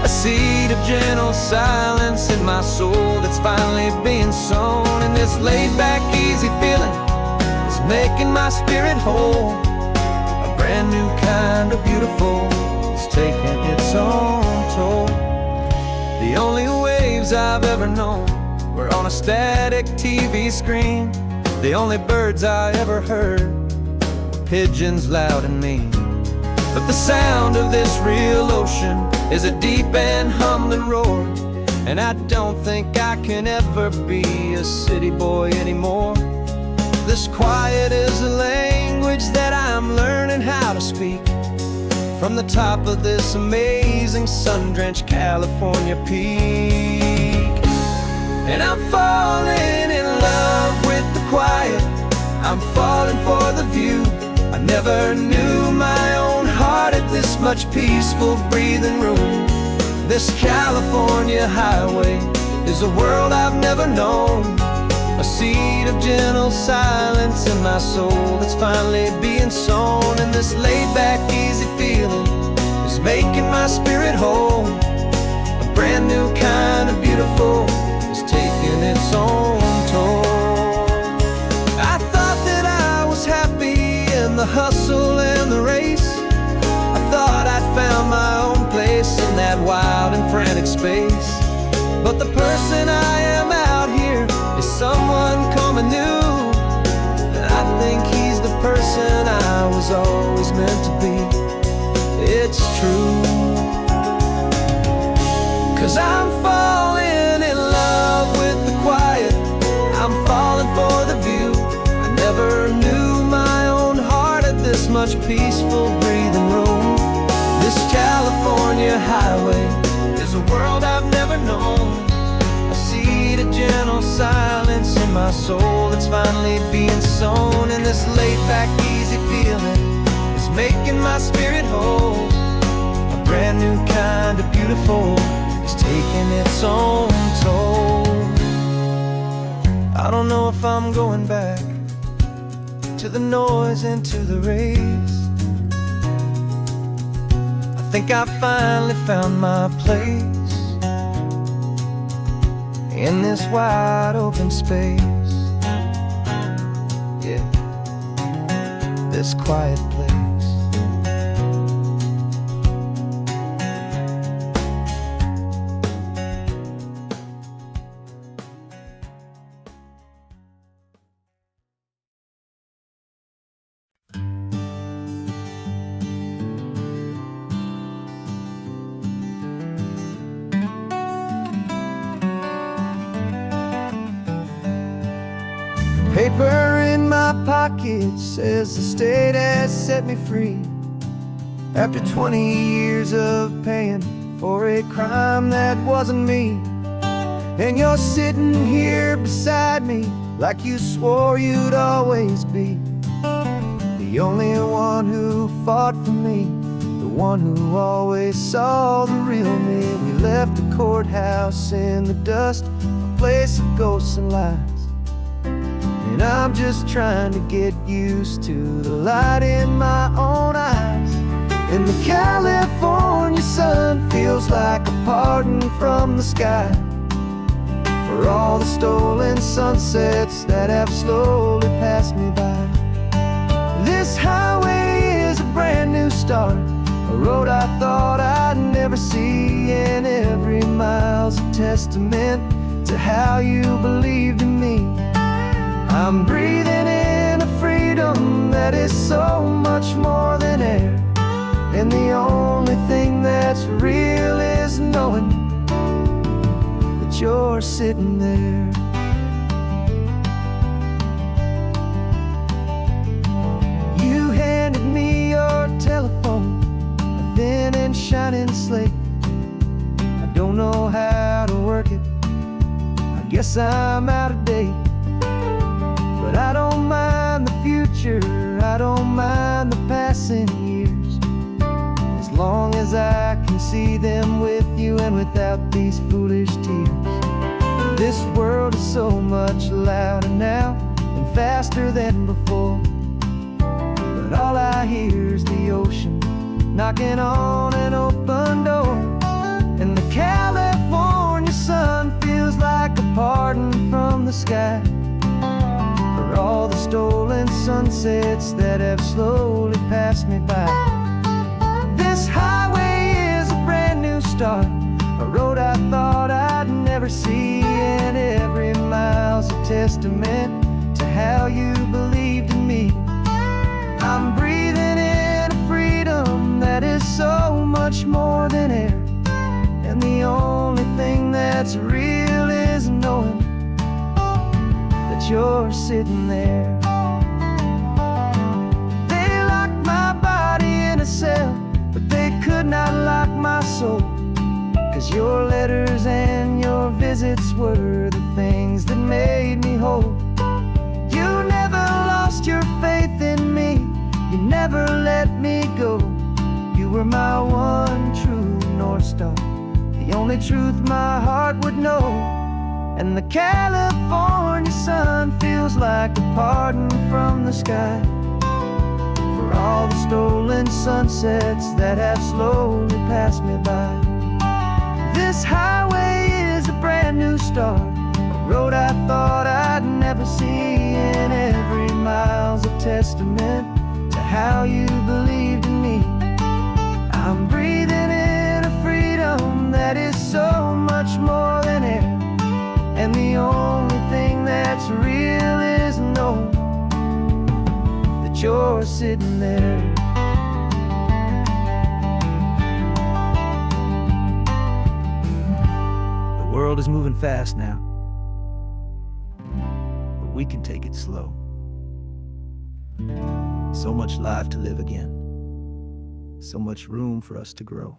a seed of gentle silence in my soul that's finally being sown. And this laid-back, easy feeling is making my spirit whole. A brand new kind of beautiful is taking its own toll. The only waves I've ever known were on a static TV screen. The only birds I ever heard were pigeons loud and mean. But the sound of this real ocean is a deep and humbling roar, and I don't think I can ever be a city boy anymore. This quiet is a language that I'm learning how to speak from the top of this amazing sun-drenched California peak. And I'm falling in love with the quiet, I'm falling for the view. I never knew my own heart had this much peaceful breathing room. This California highway is a world I've never known, a seed of gentle silence in my soul that's finally being sown. And this laid-back, easy feeling is making my spirit whole. A brand new kind of beautiful is taking its own toll. I thought that I was happy in the hustle and the race. I thought I'd found my own place in that wild and frantic space. But the person I am out here is someone coming new, and I think he's the person I was always meant to be. It's true, 'cause I'm falling in love with the quiet, I'm falling for the view. I never knew my own heart had this much peaceful breathing room. This California highway is a world I've never known, a seed of gentle silence in my soul that's finally being sown. And this laid-back, easy feeling is making my spirit whole. A brand new kind of beautiful is taking its own toll. I don't know if I'm going back to the noise and to the race. I think I finally found my place in this wide open space. Yeah, this quiet place. Paper in my pocket says the state has set me free after 20 years of paying for a crime that wasn't me. And you're sitting here beside me like you swore you'd always be the only one who fought for me, the one who always saw the real me. We left the courthouse in the dust, a place of ghosts and lies. And I'm just trying to get used to the light in my own eyes. And the California sun feels like a pardon from the sky for all the stolen sunsets that have slowly passed me by. This highway is a brand new start, a road I thought I'd never see, and every mile's a testament to how you believed in me. I'm breathing in a freedom that is so much more than air, and the only thing that's real is knowing that you're sitting there. You handed me your telephone, a thin and shining slate. I don't know how to work it, guess I'm out of date. But I don't mind the future, I don't mind the passing years, as long as I can see them with you and without these foolish tears. This world is so much louder now and faster than before, but all I hear is the ocean knocking on an open door. And the California sun feels like a pardon from the sky for all the stolen sunsets that have slowly passed me by. This highway is a brand new start, a road I thought I'd never see, and every mile's a testament to how you believed in me. I'm breathing in a freedom that is so much more than air, and the only thing that's real is knowing that you're sitting there. They locked my body in a cell, but they could not lock my soul, 'cause your letters and your visits were the things that made me whole. You never lost your faith in me, you never let me go. You were my one true North Star, the only truth my heart would know. And the California sun feels like a pardon from the sky for all the stolen sunsets that have slowly passed me by. This highway is a brand new start, a road I thought I'd never see, and every mile's a testament to how you believed in me. I'm breathing in a freedom that is so much more than air, and the only thing that's real is knowing that you're sitting there. The world is moving fast now, but we can take it slow. So much life to live again, so much room for us to grow.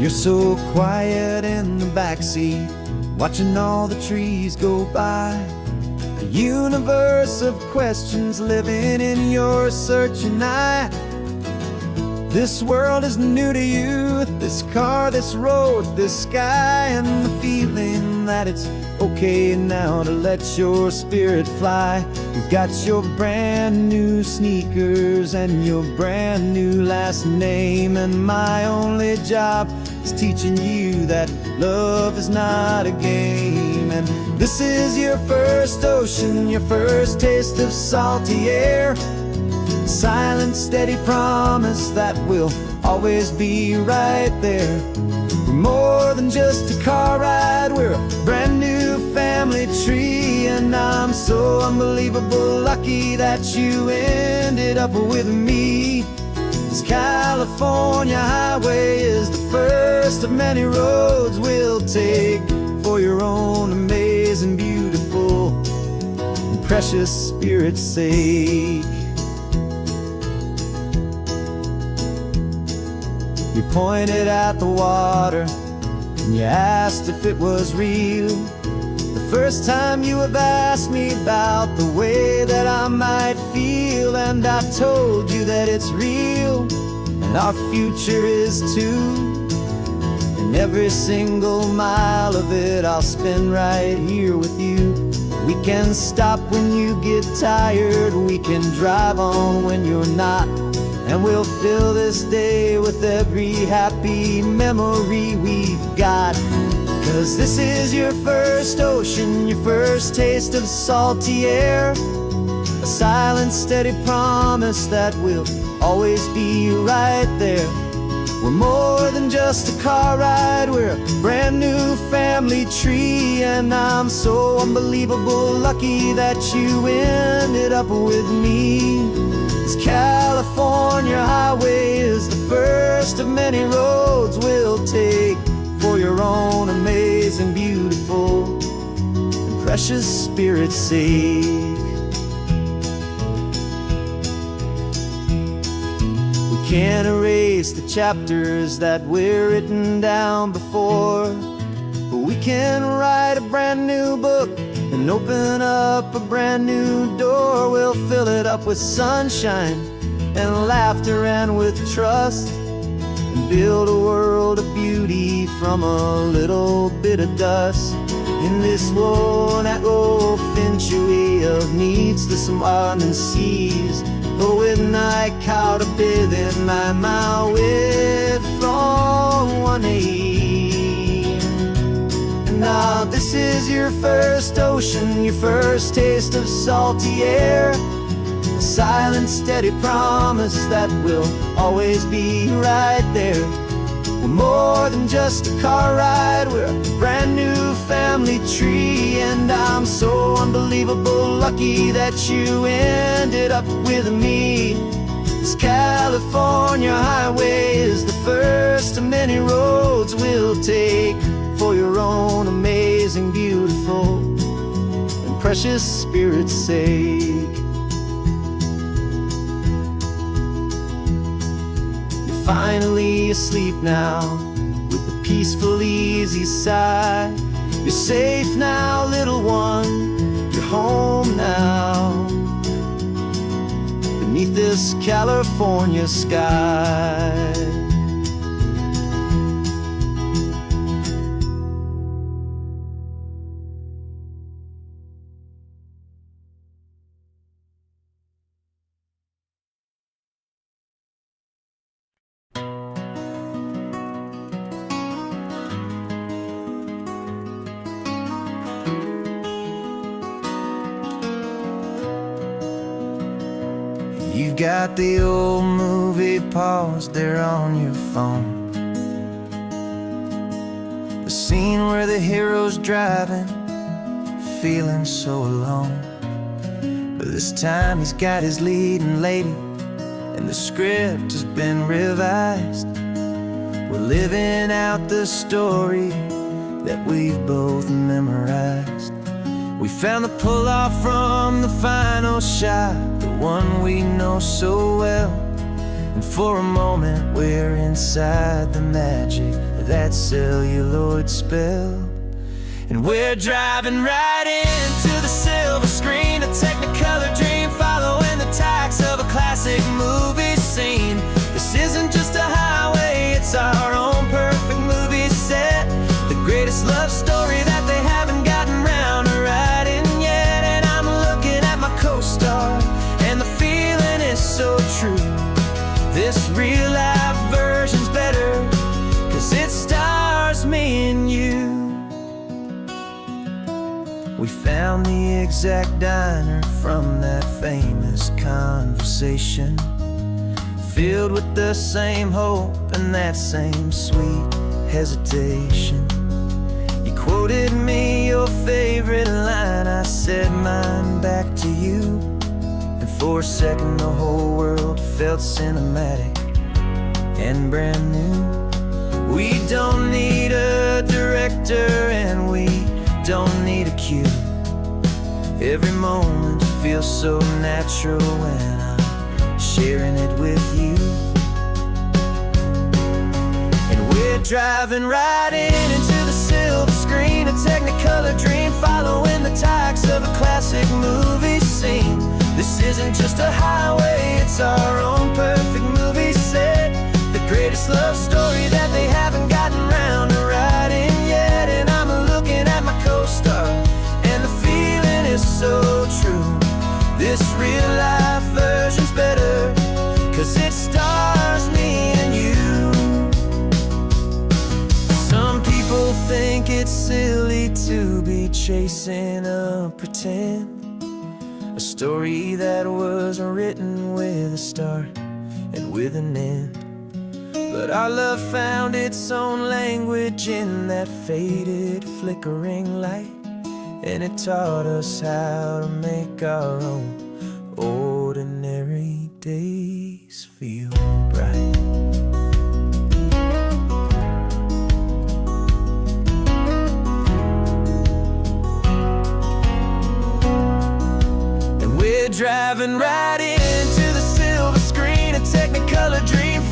You're so quiet in the backseat, watching all the trees go by. A universe of questions living in your searching eye. This world is new to you, this car, this road, this sky, and the feeling that it's okay now to let your spirit fly. You've got your brand new sneakers and your brand new last name, and my only job is teaching you that love is not a game. And this is your first ocean, your first taste of salty air, silent, steady promise that we'll always be right there. We're more than just a car ride, we're a brand new family tree, and I'm so unbelievable lucky that you ended up with me. This California highway is the first of many roads we'll take for your own amazing, beautiful, and precious spirit's sake. You pointed at the water and you asked if it was real. The first time you have asked me about the way that I might feel, and I told you that it's real and our future is too. And every single mile of it I'll spend right here with you. We can stop when you get tired, we can drive on when you're not, and we'll fill this day with every happy memory we've got. 'Cause this is your first ocean, your first taste of salty air, a silent, steady promise that we'll always be right there. We're more than just a car ride, we're a brand new family tree, and I'm so unbelievable lucky that you ended up with me. This California highway is the first of many roads we'll take for your own amazing, beautiful, and precious spirit's sake. can't erase the chapters that were written down before, but we can write a brand new book and open up a brand new door. We'll fill it up with sunshine and laughter and with trust, and build a world of beauty from a little bit of dust. In this world that finchuí of needs the summanen seas, och with night caught a bit in my mouth with from one knee. And now this is your first ocean, your first taste of salty air, a silent steady promise that we'll always be right there. We're more than just a car ride, we're a brand new family tree. And I'm so unbelievable lucky that you ended up with me. This California highway is the first of many roads we'll take for your own amazing, beautiful, and precious spirit's sake. Finally asleep now, with a peaceful, easy sigh. You're safe now, little one, you're home now, beneath this California sky. You got the old movie paused there on your phone, the scene where the hero's driving, feeling so alone. But this time he's got his leading lady, and the script has been revised. We're living out the story that we've both memorized. We found the pull-off from the final shot, the one we know so well. And for a moment we're inside the magic of that celluloid spell. And we're driving right into the silver screen, a Technicolor dream, following the tacks of a classic movie scene. This isn't just a highway, it's our own perfect movie set, the greatest love story that they haven't gotten round to writing yet. And I'm looking at my co-star, and the feeling is so true. This real-life version's better, 'cause it stars me and you. We found the exact diner from that famous conversation, filled with the same hope and that same sweet hesitation. You quoted me your favorite line, I said mine back to you. And for a second the whole world felt cinematic and brand new. We don't need a director and we don't need a cue. Every moment feels so natural when I'm sharing it with you. And we're driving right into the silver screen, a Technicolor dream, following the tacks of a classic movie scene. This isn't just a highway, it's our own perfect movie set, the greatest love story that they haven't gotten round to writing yet. And I'm looking at my co-star, and the feeling is so true. This real-life version's better, 'cause it stars me and you. Some people think it's silly to be chasing a pretend, a story that was written with a start and with an end. But our love found its own language in that faded, flickering light, and it taught us how to make our own ordinary days feel bright. And we're driving right into the silver screen, a Technicolor dream,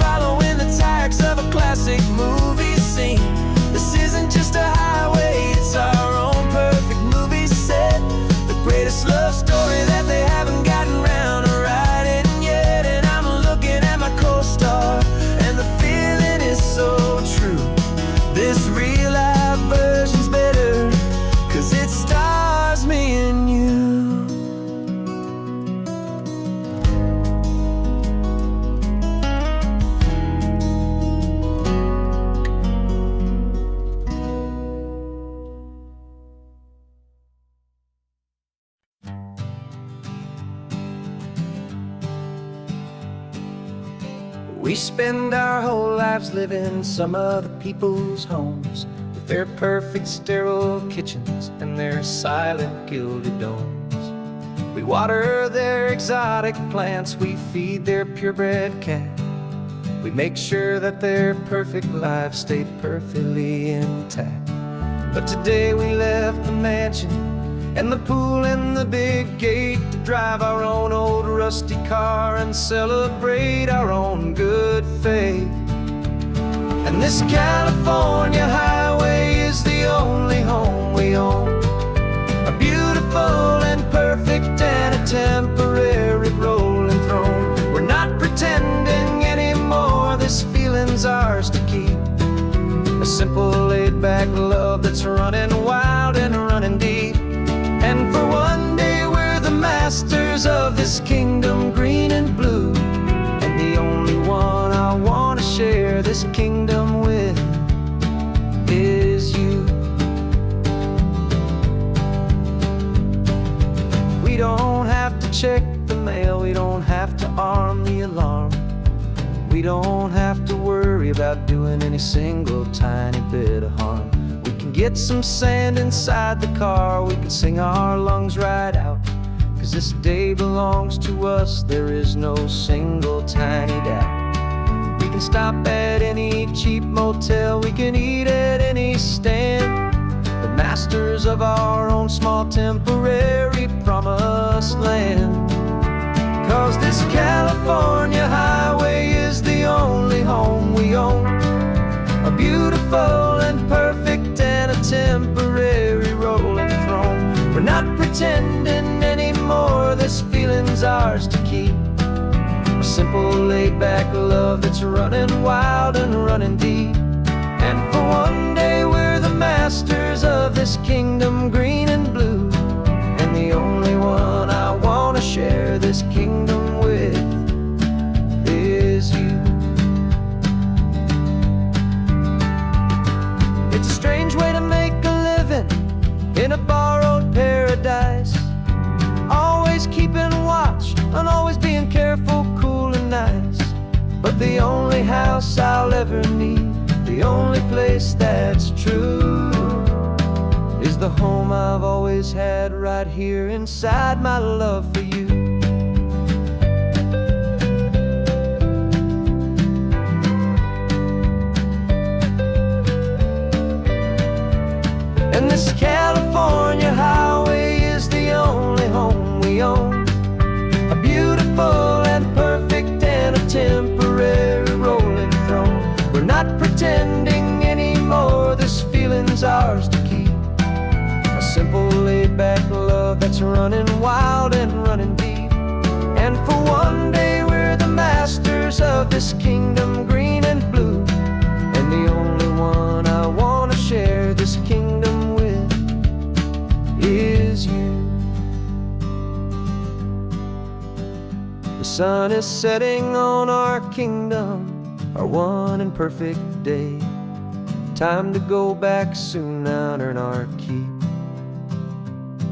We spend our whole lives living some other people's homes, with their perfect sterile kitchens and their silent gilded domes. We water their exotic plants, we feed their purebred cat. We make sure that their perfect lives stay perfectly intact. But today we left the mansion and the pool and the big gate to drive our own old rusty car and celebrate our own good faith. And this California highway is the only home we own, a beautiful and perfect and a temporary rolling throne. We're not pretending anymore, this feeling's ours to keep, a simple laid-back love that's running wild and running deep. And for one day we're the masters of this kingdom green and blue, and the only one I want to share this kingdom with is you. We don't have to check the mail, we don't have to arm the alarm, we don't have to worry about doing any single tiny bit of harm. We can get some sand inside the car, we can sing our lungs right out, 'cause this day belongs to us, there is no single tiny doubt. We can stop at any cheap motel, we can eat at any stand, the masters of our own small temporary promised land. 'Cause this California highway is the only home we own, a beautiful and perfect and a temporary rolling throne. We're not pretending anymore, this feeling's ours to keep, a simple laid-back love that's running wild and running deep. And for one day we're the masters of this kingdom green and blue, and the only one I want to share this kingdom with is you. It's a strange way to make a living in a borrowed paradise, always keeping watch and always being careful, cool and nice. But the only house I'll ever need, the only place that's true, is the home I've always had right here inside my love for you. And this California highway is the only home we own, a beautiful and perfect and a temporary rolling throne. We're not pretending anymore, this feeling's ours to keep, a simple laid-back love that's running wild and running deep. And for one day we're the masters of this kingdom green and blue, and the only one I want to share this kingdom with is you. The sun is setting on our kingdom, our one and perfect day. Time to go back soon now and earn our keep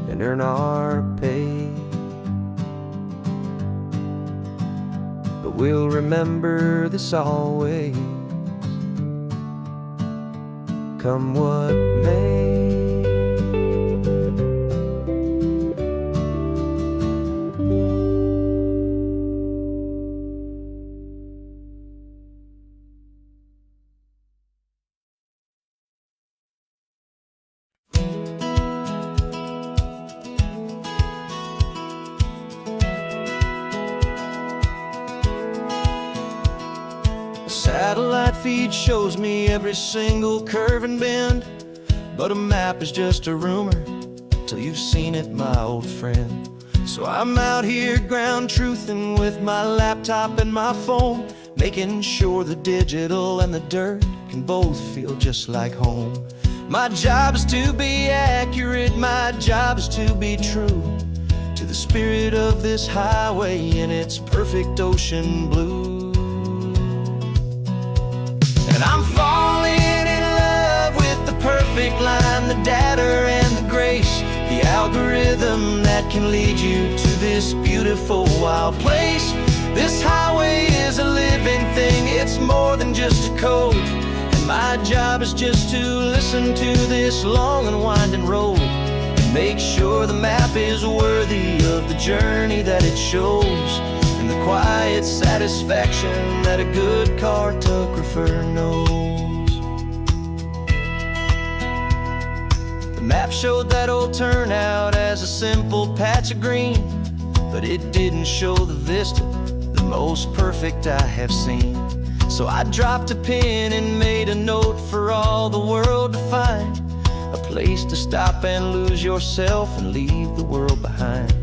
and earn our pay. But we'll remember this always, come what may. Satellite feed shows me every single curve and bend, but a map is just a rumor till you've seen it, my old friend. So I'm out here ground truthing with my laptop and my phone, making sure the digital and the dirt can both feel just like home. My job is to be accurate, my job is to be true to the spirit of this highway in its perfect ocean blue. And I'm falling in love with the perfect line, the data and the grace, the algorithm that can lead you to this beautiful wild place. This highway is a living thing, it's more than just a code. And my job is just to listen to this long and winding road and make sure the map is worthy of the journey that it shows, and the quiet satisfaction that a good cartographer knows. The map showed that old turnout as a simple patch of green, but it didn't show the vista, the most perfect I have seen. So I dropped a pin and made a note for all the world to find, a place to stop and lose yourself and leave the world behind.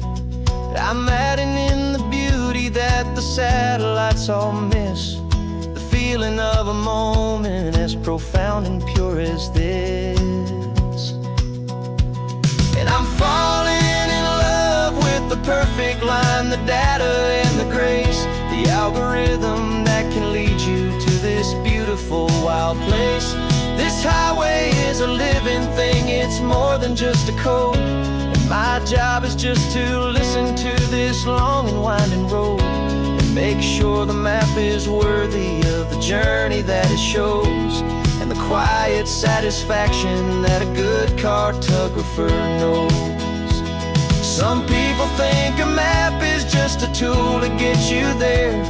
I'm adding in the beauty that the satellites all miss, the feeling of a moment as profound and pure as this. And I'm falling in love with the perfect line, the data and the grace, the algorithm that can lead you to this beautiful wild place. This highway is a living thing, it's more than just a code. And my job is just to listen to this long and winding road and make sure the map is worthy of the journey that it shows, and the quiet satisfaction that a good cartographer knows. Some people think a map is just a tool to get you there,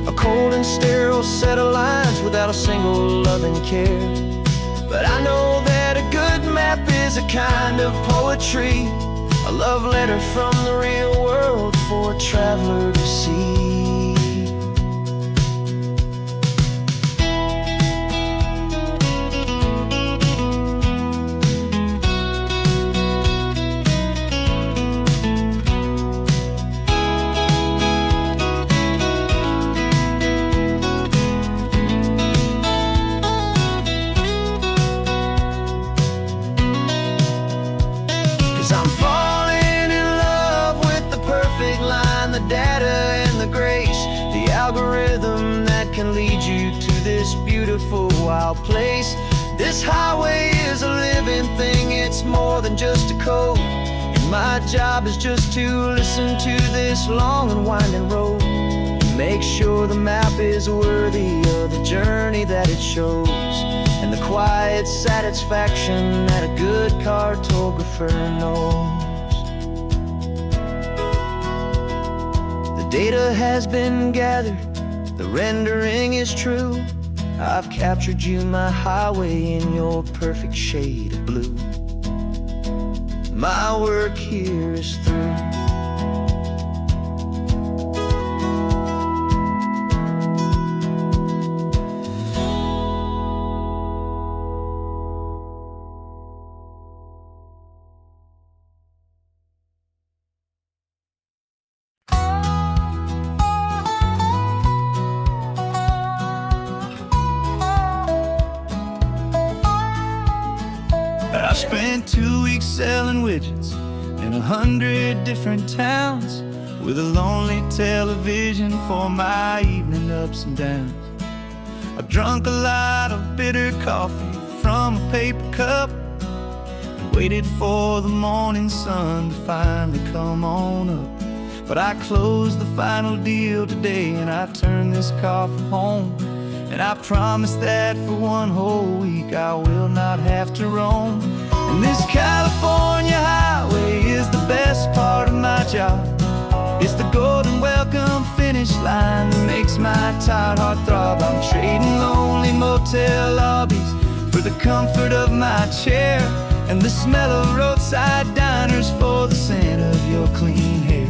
a cold and sterile set of lines without a single loving care. But I know that a good map is a kind of poetry, a love letter from the real world for a traveler to see. 'Cause I'm falling in love with the perfect line, the data and the grace, the algorithm that can lead you to this beautiful wild place. This highway is a living thing, it's more than just a code. And my job is just to listen to this long and winding road and make sure the map is worthy of the journey that it shows, and the quiet satisfaction that a good cartographer knows. The data has been gathered, the rendering is true. I've captured you, my highway, in your perfect shade of blue. My work here is through. I spent 2 weeks selling widgets in 100 different towns, with a lonely television for my evening ups and downs. I drunk a lot of bitter coffee from a paper cup and waited for the morning sun to finally come on up. But I closed the final deal today and I turned this car from home, and I promise that for one whole week I will not have to roam. And this California highway is the best part of my job. It's the golden welcome finish line that makes my tired heart throb. I'm trading lonely motel lobbies for the comfort of my chair, and the smell of roadside diners for the scent of your clean hair.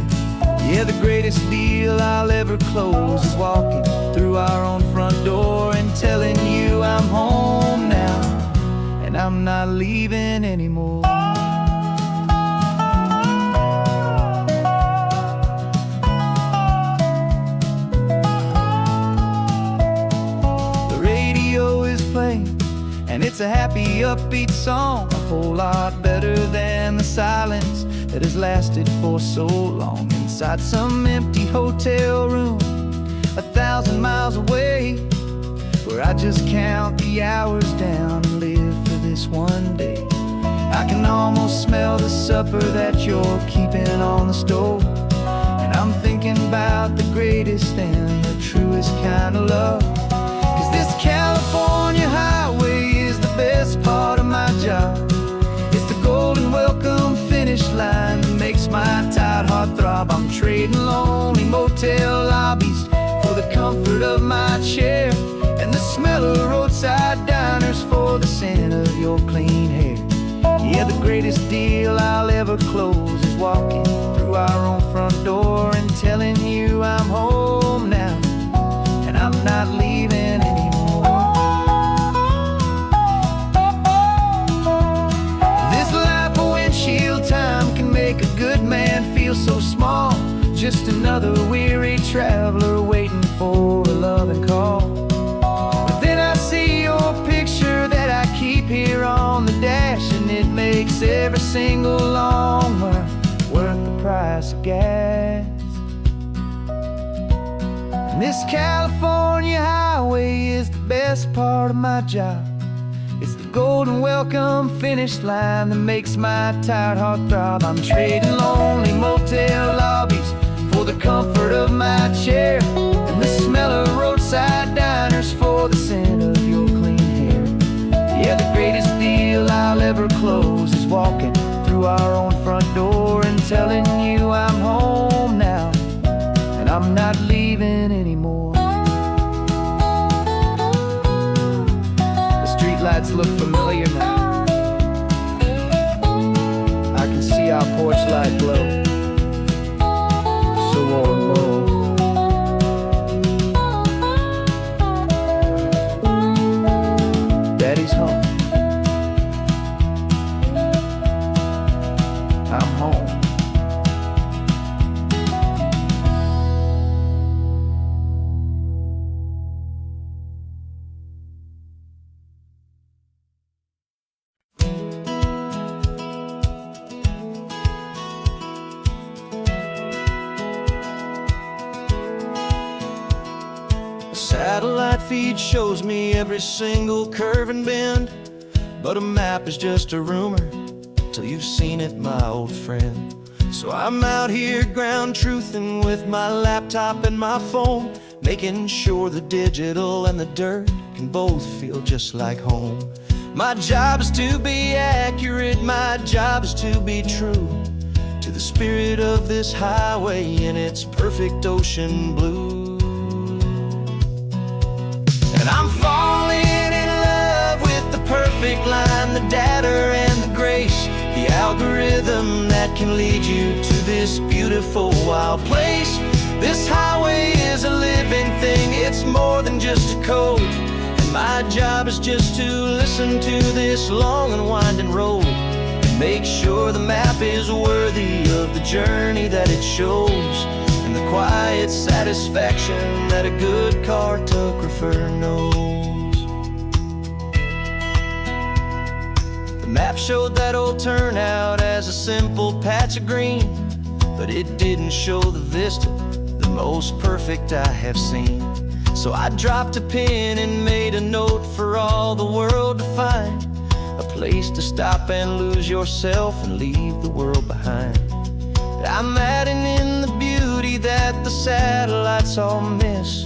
Yeah, the greatest deal I'll ever close is walking through our own front door and telling you I'm home now, and I'm not leaving anymore. The radio is playing, and it's a happy, upbeat song, a whole lot better than the silence that has lasted for so long inside some empty hotel room 1,000 miles away, where I just count the hours down and live for this one day. I can almost smell the supper that you're keeping on the stove, and I'm thinking about the greatest and the truest kind of love. I'm trading lonely motel lobbies for the comfort of my chair, and the smell of roadside diners for the scent of your clean hair. Yeah, the greatest deal I'll ever close is walking through our own front door and telling you I'm home now, and I'm not leaving anymore. This life of windshield time can make a good man feel so small, just another weary traveler waiting for a loving call. But then I see your picture that I keep here on the dash, and it makes every single long mile worth the price of gas. And this California highway is the best part of my job. It's the golden welcome finish line that makes my tired heart throb. I'm trading lonely motel lobbies for the comfort of my chair, and the smell of roadside diners for the scent of your clean hair. Yeah, the greatest deal I'll ever close is walking through our own front door and telling you I'm home now, and I'm not leaving anymore. The streetlights look familiar now. I can see our porch light glow, so warm, oh. Daddy's home. I'm home. A satellite feed shows me every single curve and bend, but a map is just a rumor till you've seen it, my old friend. So I'm out here ground truthing with my laptop and my phone, making sure the digital and the dirt can both feel just like home. My job is to be accurate, my job is to be true to the spirit of this highway in its perfect ocean blue. And I'm falling in love with the perfect line, the data and the grace, the algorithm that can lead you to this beautiful wild place. This highway is a living thing, it's more than just a code, and my job is just to listen to this long and winding road and make sure the map is worthy of the journey that it shows, and the quiet satisfaction that a good cartographer knows. The map showed that old turnout as a simple patch of green, but it didn't show the vista, the most perfect I have seen. So I dropped a pin and made a note for all the world to find, a place to stop and lose yourself and leave the world behind. I'm adding in the beauty that the satellites all miss,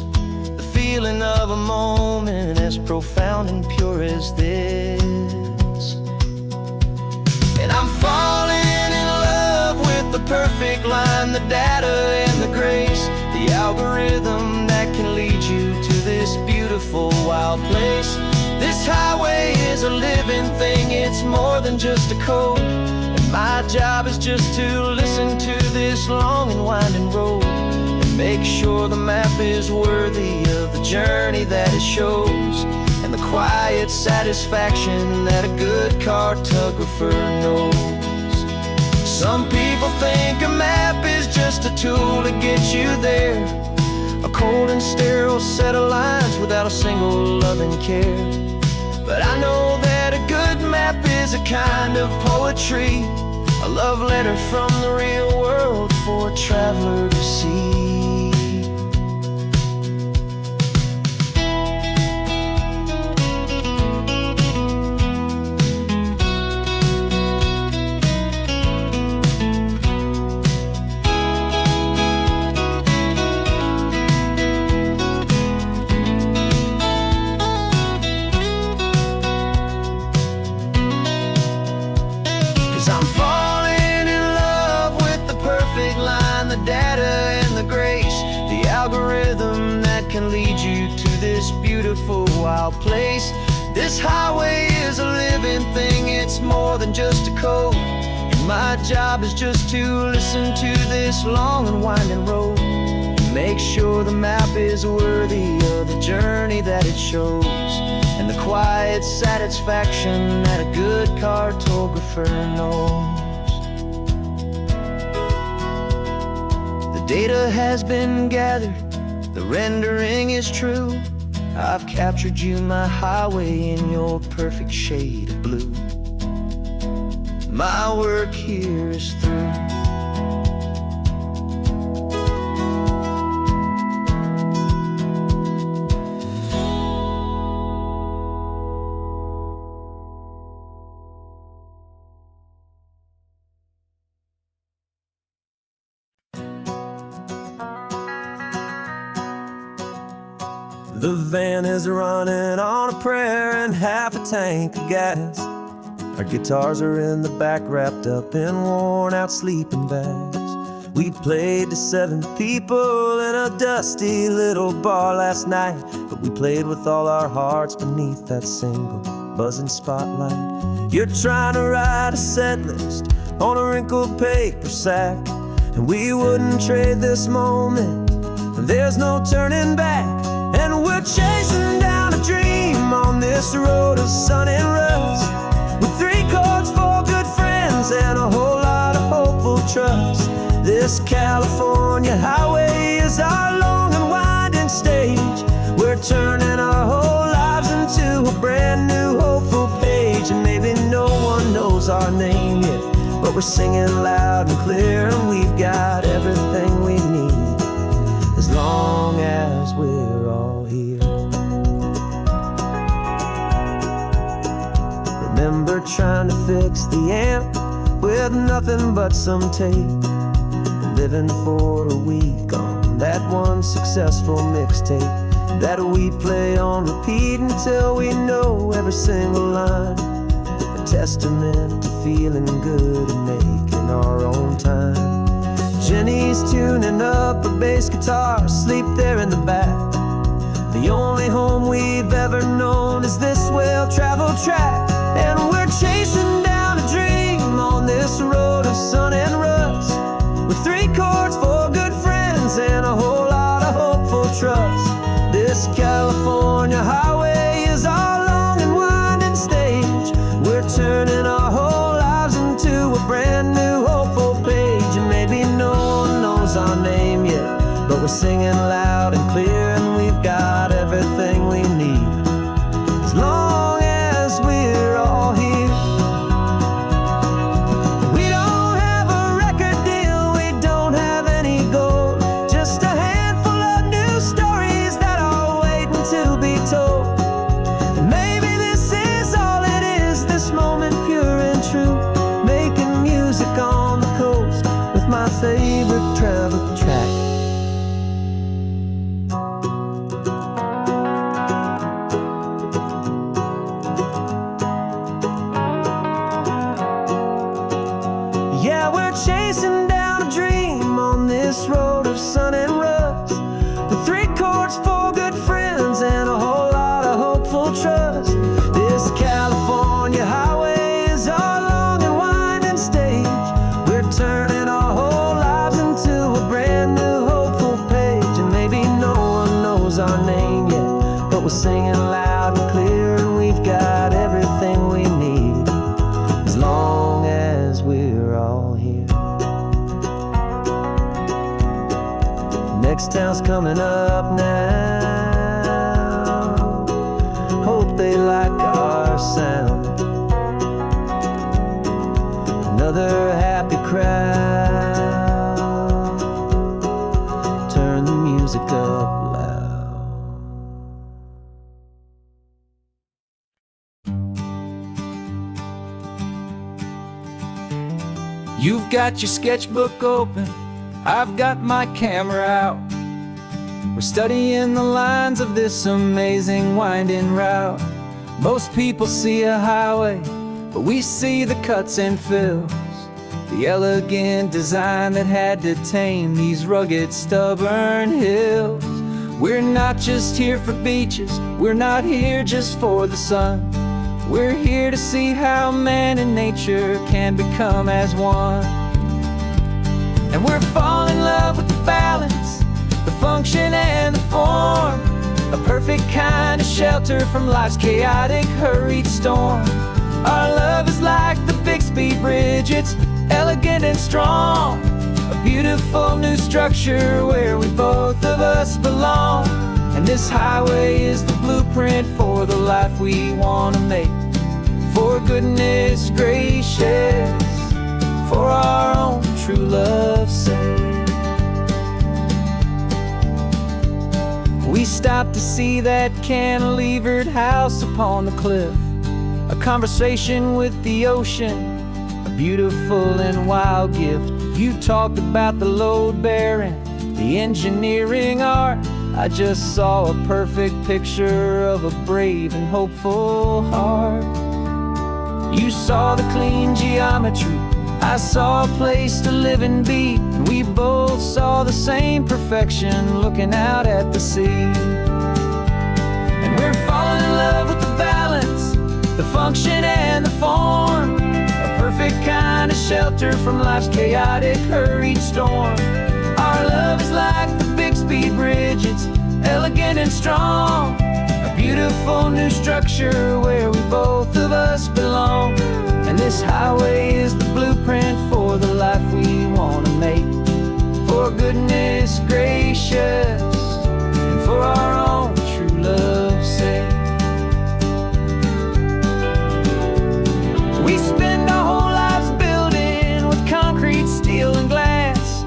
the feeling of a moment as profound and pure as this. And I'm falling in love with the perfect line, the data and the grace, the algorithm that can lead you to this beautiful wild place. This highway is a living thing, it's more than just a code, and my job is just to listen to this long and winding road and make sure the map is worthy of the journey that it shows, and the quiet satisfaction that a good cartographer knows. Some people think a map is just a tool to get you there, a cold and sterile set of lines without a single loving care. But I know that a good map is a kind of poetry, a love letter from the real world for a traveler to see. I'm falling in love with the perfect line, the this beautiful wild place. This highway is a living thing, it's more than just a code. And my job is just to listen to this long and winding road, and make sure the map is worthy of the journey that it shows, and the quiet satisfaction that a good cartographer knows. The data has been gathered, the rendering is true. I've captured you, my highway, in your perfect shade of blue. My work here is through. The van is running on a prayer and half a tank of gas. Our guitars are in the back, wrapped up in worn-out sleeping bags. We played to 7 people in a dusty little bar last night, but we played with all our hearts beneath that single buzzing spotlight. You're trying to write a set list on a wrinkled paper sack, and we wouldn't trade this moment. There's no turning back. And we're chasing down a dream on this road of sun and rust, with 3 chords, 4 good friends, and a whole lot of hopeful trust. This California highway is our long and winding stage. We're turning our whole lives into a brand new hopeful page. And maybe no one knows our name yet, but we're singing loud and clear, and we've got everything we need, as long as we're all here. Remember trying to fix the amp with nothing but some tape, living for a week on that one successful mixtape that we play on repeat until we know every single line. A testament to feeling good and making our own time. Jenny's tuning up her bass guitar, asleep there in the back. The only home we've ever known is this well-traveled track. And we're chasing down a dream on this road of sun and rust, with 3 chords, 4 good friends, and a whole lot of hopeful trust. This California highway is our long and winding stage. We're turning our whole lives into a brand new hopeful page. And maybe no one knows our name yet, but we're singing loud and clear, and we've got everything we need, as long as we're all here. We don't have a record deal, we don't have any gold, just a handful of new stories that are waiting to be told. And maybe this is all it is, this moment pure and true, making music on the coast with my favorite travel track. Yeah, we're chasing down a dream on this road of sun and rust, with 3 chords, 4 good friends, and a whole lot of hopeful trust. This California highway is our long and winding stage. We're turning our whole lives into a brand new hopeful page. And maybe no one knows our name yet, but we're singing loud and clear, and we've got everything we need, as long as we're all here. Next town's coming up now, hope they like our sound. Another happy crowd, turn the music up loud. You've got your sketchbook open, I've got my camera out. We're studying the lines of this amazing winding route. Most people see a highway, but we see the cuts and fills, the elegant design that had to tame these rugged, stubborn hills. We're not just here for beaches, we're not here just for the sun. We're here to see how man and nature can become as one. And we're falling in love with the balance, the function and the form, a perfect kind of shelter from life's chaotic, hurried storm. Our love is like the Bixby Bridge, it's elegant and strong, a beautiful new structure where we both of us belong. And this highway is the blueprint for the life we want to make. For goodness gracious, for our own true love's sake. We stopped to see that cantilevered house upon the cliff, a conversation with the ocean, a beautiful and wild gift. You talked about the load bearing, the engineering art. I just saw a perfect picture of a brave and hopeful heart. You saw the clean geometry, I saw a place to live and be, and we both saw the same perfection looking out at the sea. And we're falling in love with the balance, the function and the form, a perfect kind of shelter from life's chaotic, hurried storm. Our love is like the Bixby Bridge, it's elegant and strong, a beautiful new structure where we both of us belong. And this highway is the blueprint for the life we want to make. For goodness gracious, and for our own true love's sake. We spend our whole lives building with concrete, steel and glass,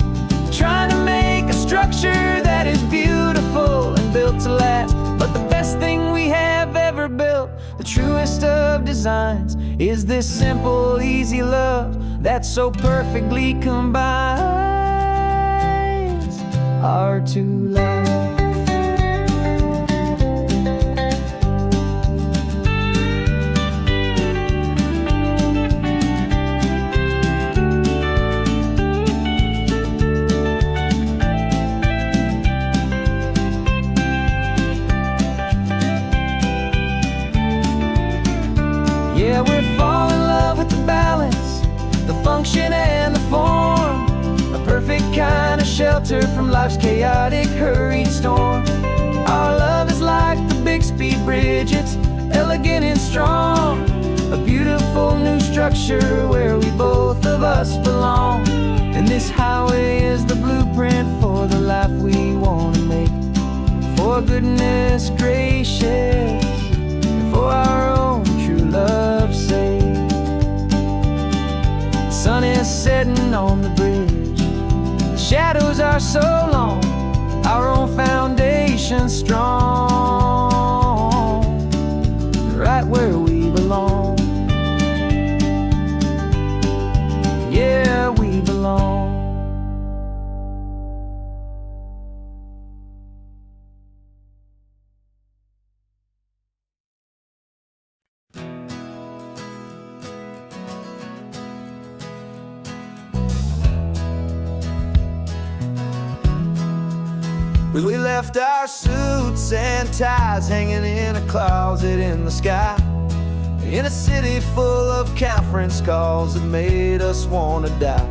trying to make a structure that is beautiful and built to last. But the best thing we have ever built, the truest of designs, is this simple, easy love that so perfectly combines our two lives. Yeah, we're falling in love with the balance, the function and the form, a perfect kind of shelter from life's chaotic, hurried storm. Our love is like the Bixby Bridge, it's elegant and strong, a beautiful new structure where we both of us belong. And this highway is the blueprint for the life we want to make. For goodness gracious, for our own true love's sake. The sun is setting on the bridge, the shadows are so long, our own foundation strong, right where we belong. Yeah, we belong. We left our suits and ties hanging in a closet in the sky, in a city full of conference calls that made us want to die.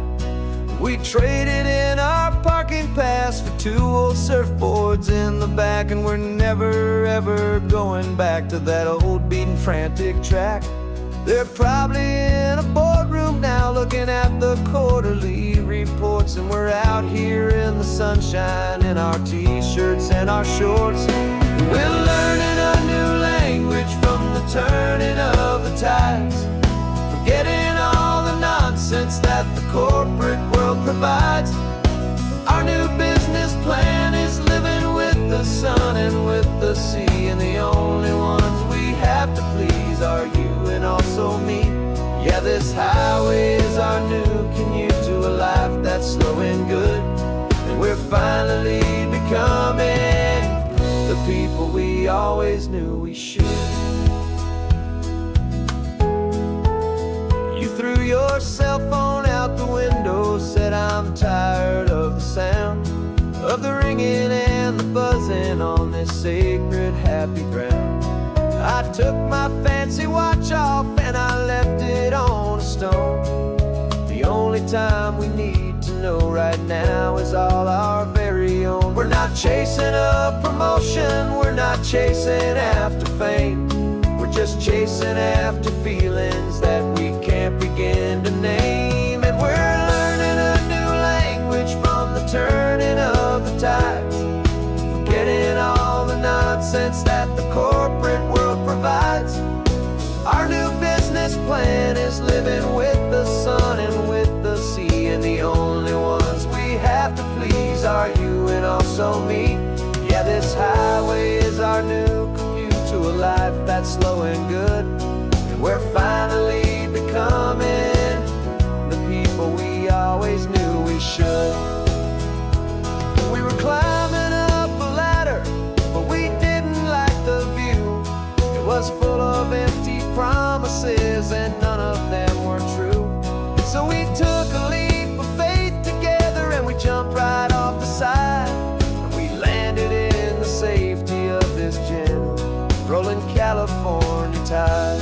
We traded in our parking pass for 2 old surfboards in the back, and we're never ever going back to that old beaten frantic track. They're probably in a boardroom now looking at the quarterly reports, and we're out here in the sunshine in our t-shirts and our shorts. We're learning a new language from the turning of the tides, forgetting all the nonsense that the corporate world provides. Our new business plan is living with the sun and with the sea, and the only ones we have to please are you and also me. Yeah, this highway is our new commute to a life that's slow and good, and we're finally becoming the people we always knew we should. You threw your cell phone out the window, said I'm tired of the sound of the ringing and the buzzing on I took my fancy watch off and I left it on a stone. The only time we need to know right now is all our very own. We're not chasing a promotion, we're not chasing after fame. We're just chasing after feelings that we can't begin to name. And we're learning a new language from the turning of the tides, forgetting all the nonsense that the corporate world provides. Our new business plan is living with the sun and with the sea, and the only ones we have to please are you and also me. Yeah, this highway is our new commute to a life that's slow and good, and we're finally becoming the people we always knew we should. We were climbing up a ladder, but we didn't like the view. It was full of empty promises and none of them were true. So we took a leap of faith together and we jumped right off the side, and we landed in the safety of this gentle rolling California tide.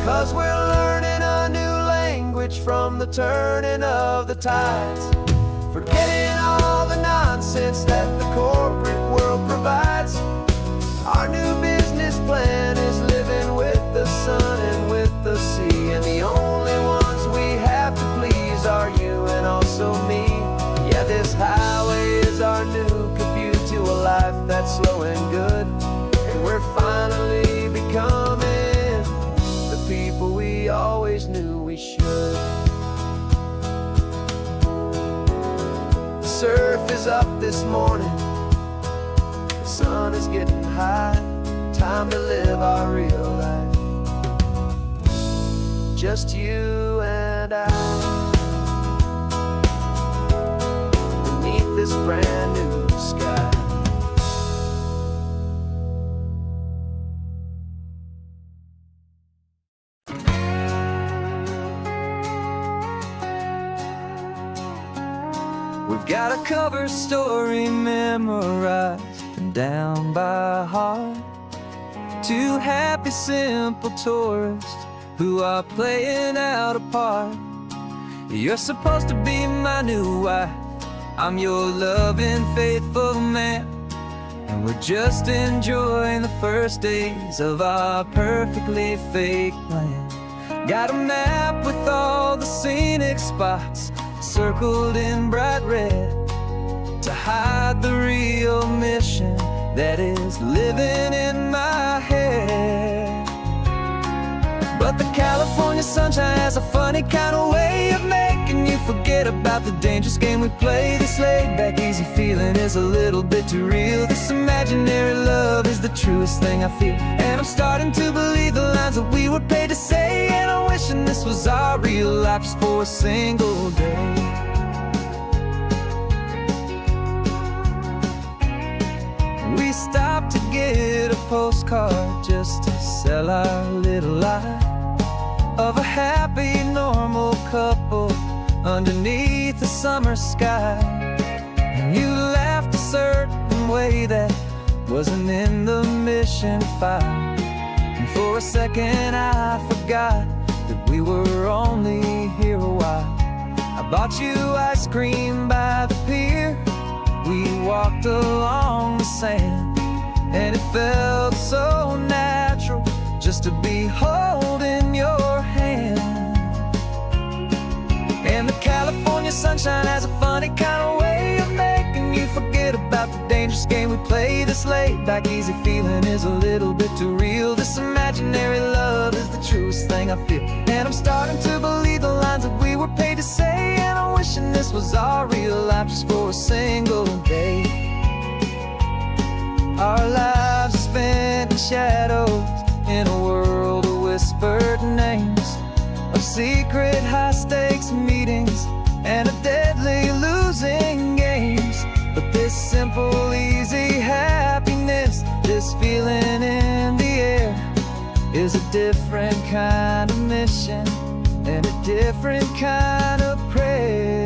'Cause we're learning a new language from the turning of the tides, forgetting all the nonsense that the corporate world provides. Our new business plan is living with the sun and with the sea, and the only ones we have to please are you and also me. Yeah, this highway is our new commute to a life that's slow and good, and we're finally becoming the people we always knew we should. The surf is up this morning, the sun is getting high, time to live our real life, just you and I, beneath this brand new sky. We've got a cover story memorized and down by heart. Two happy, simple tourists who are playing out a part. You're supposed to be my new wife, I'm your loving, faithful man, and we're just enjoying the first days of our perfectly fake plan. Got a map with all the scenic spots circled in bright red to hide the real mission that is living in my head. But the California sunshine has a funny kind of way of making you forget about the dangerous game we play. This laid-back, easy feeling is a little bit too real. This imaginary love is the truest thing I feel, and I'm starting to believe the lines that we were paid to say. And I'm wishing this was our real life just for a single day. We stopped to get a postcard just to sell our little lie of a happy, normal couple underneath the summer sky. And you laughed a certain way that wasn't in the mission file, and for a second I forgot that we were only here a while. I bought you ice cream by the pier, we walked along the sand, and it felt so natural just to be holding your hand. And the California sunshine has a funny kind of way of making you forget about the dangerous game we play. This laid-back, easy feeling is a little bit too real. This imaginary love is the truest thing I feel, and I'm starting to believe the lines that we were paid to say. And I'm wishing this was our real life just for a single day. Our lives are spent in shadows in a world of whispered names, of secret high-stakes meetings and of deadly losing games. But this simple, easy happiness, this feeling in the air, is a different kind of mission and a different kind of prayer.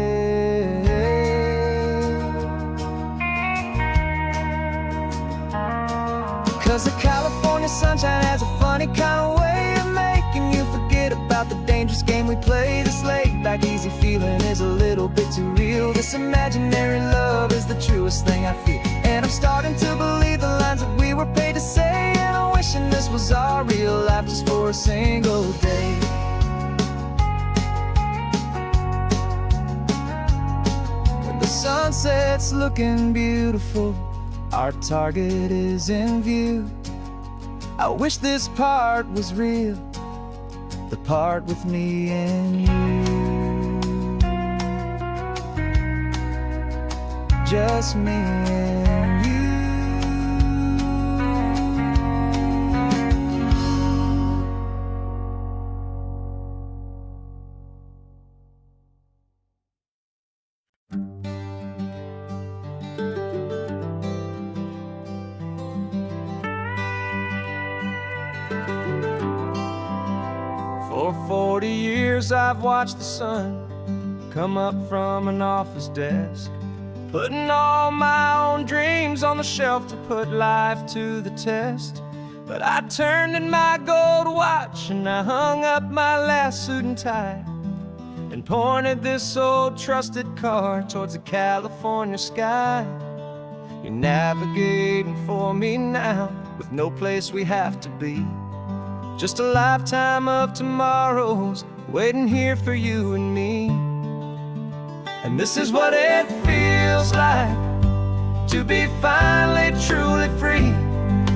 'Cause the California sunshine has a funny kind of way of making you forget about the dangerous game we play. This laid back easy feeling is a little bit too real. This imaginary love is the truest thing I feel. And I'm starting to believe the lines that we were paid to say. And I'm wishing this was our real life just for a single day. When the sunset's looking beautiful, our target is in view. I wish this part was real, the part with me and you. Just me and you. For 40 years I've watched the sun come up from an office desk, putting all my own dreams on the shelf to put life to the test. But I turned in my gold watch and I hung up my last suit and tie, and pointed this old trusted car towards the California sky. You're navigating for me now, with no place we have to be. Just a lifetime of tomorrows waiting here for you and me. And this is what it feels like to be finally truly free,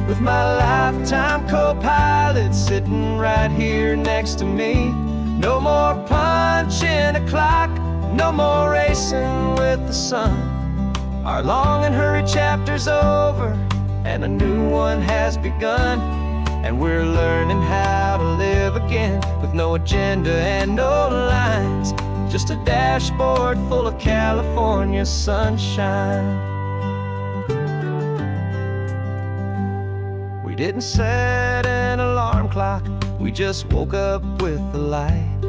with my lifetime co-pilot sitting right here next to me. No more punching a clock, no more racing with the sun. Our long and hurried chapter's over and a new one has begun. And we're learning how to live again, with no agenda and no lines, just a dashboard full of California sunshine. We didn't set an alarm clock, we just woke up with the light.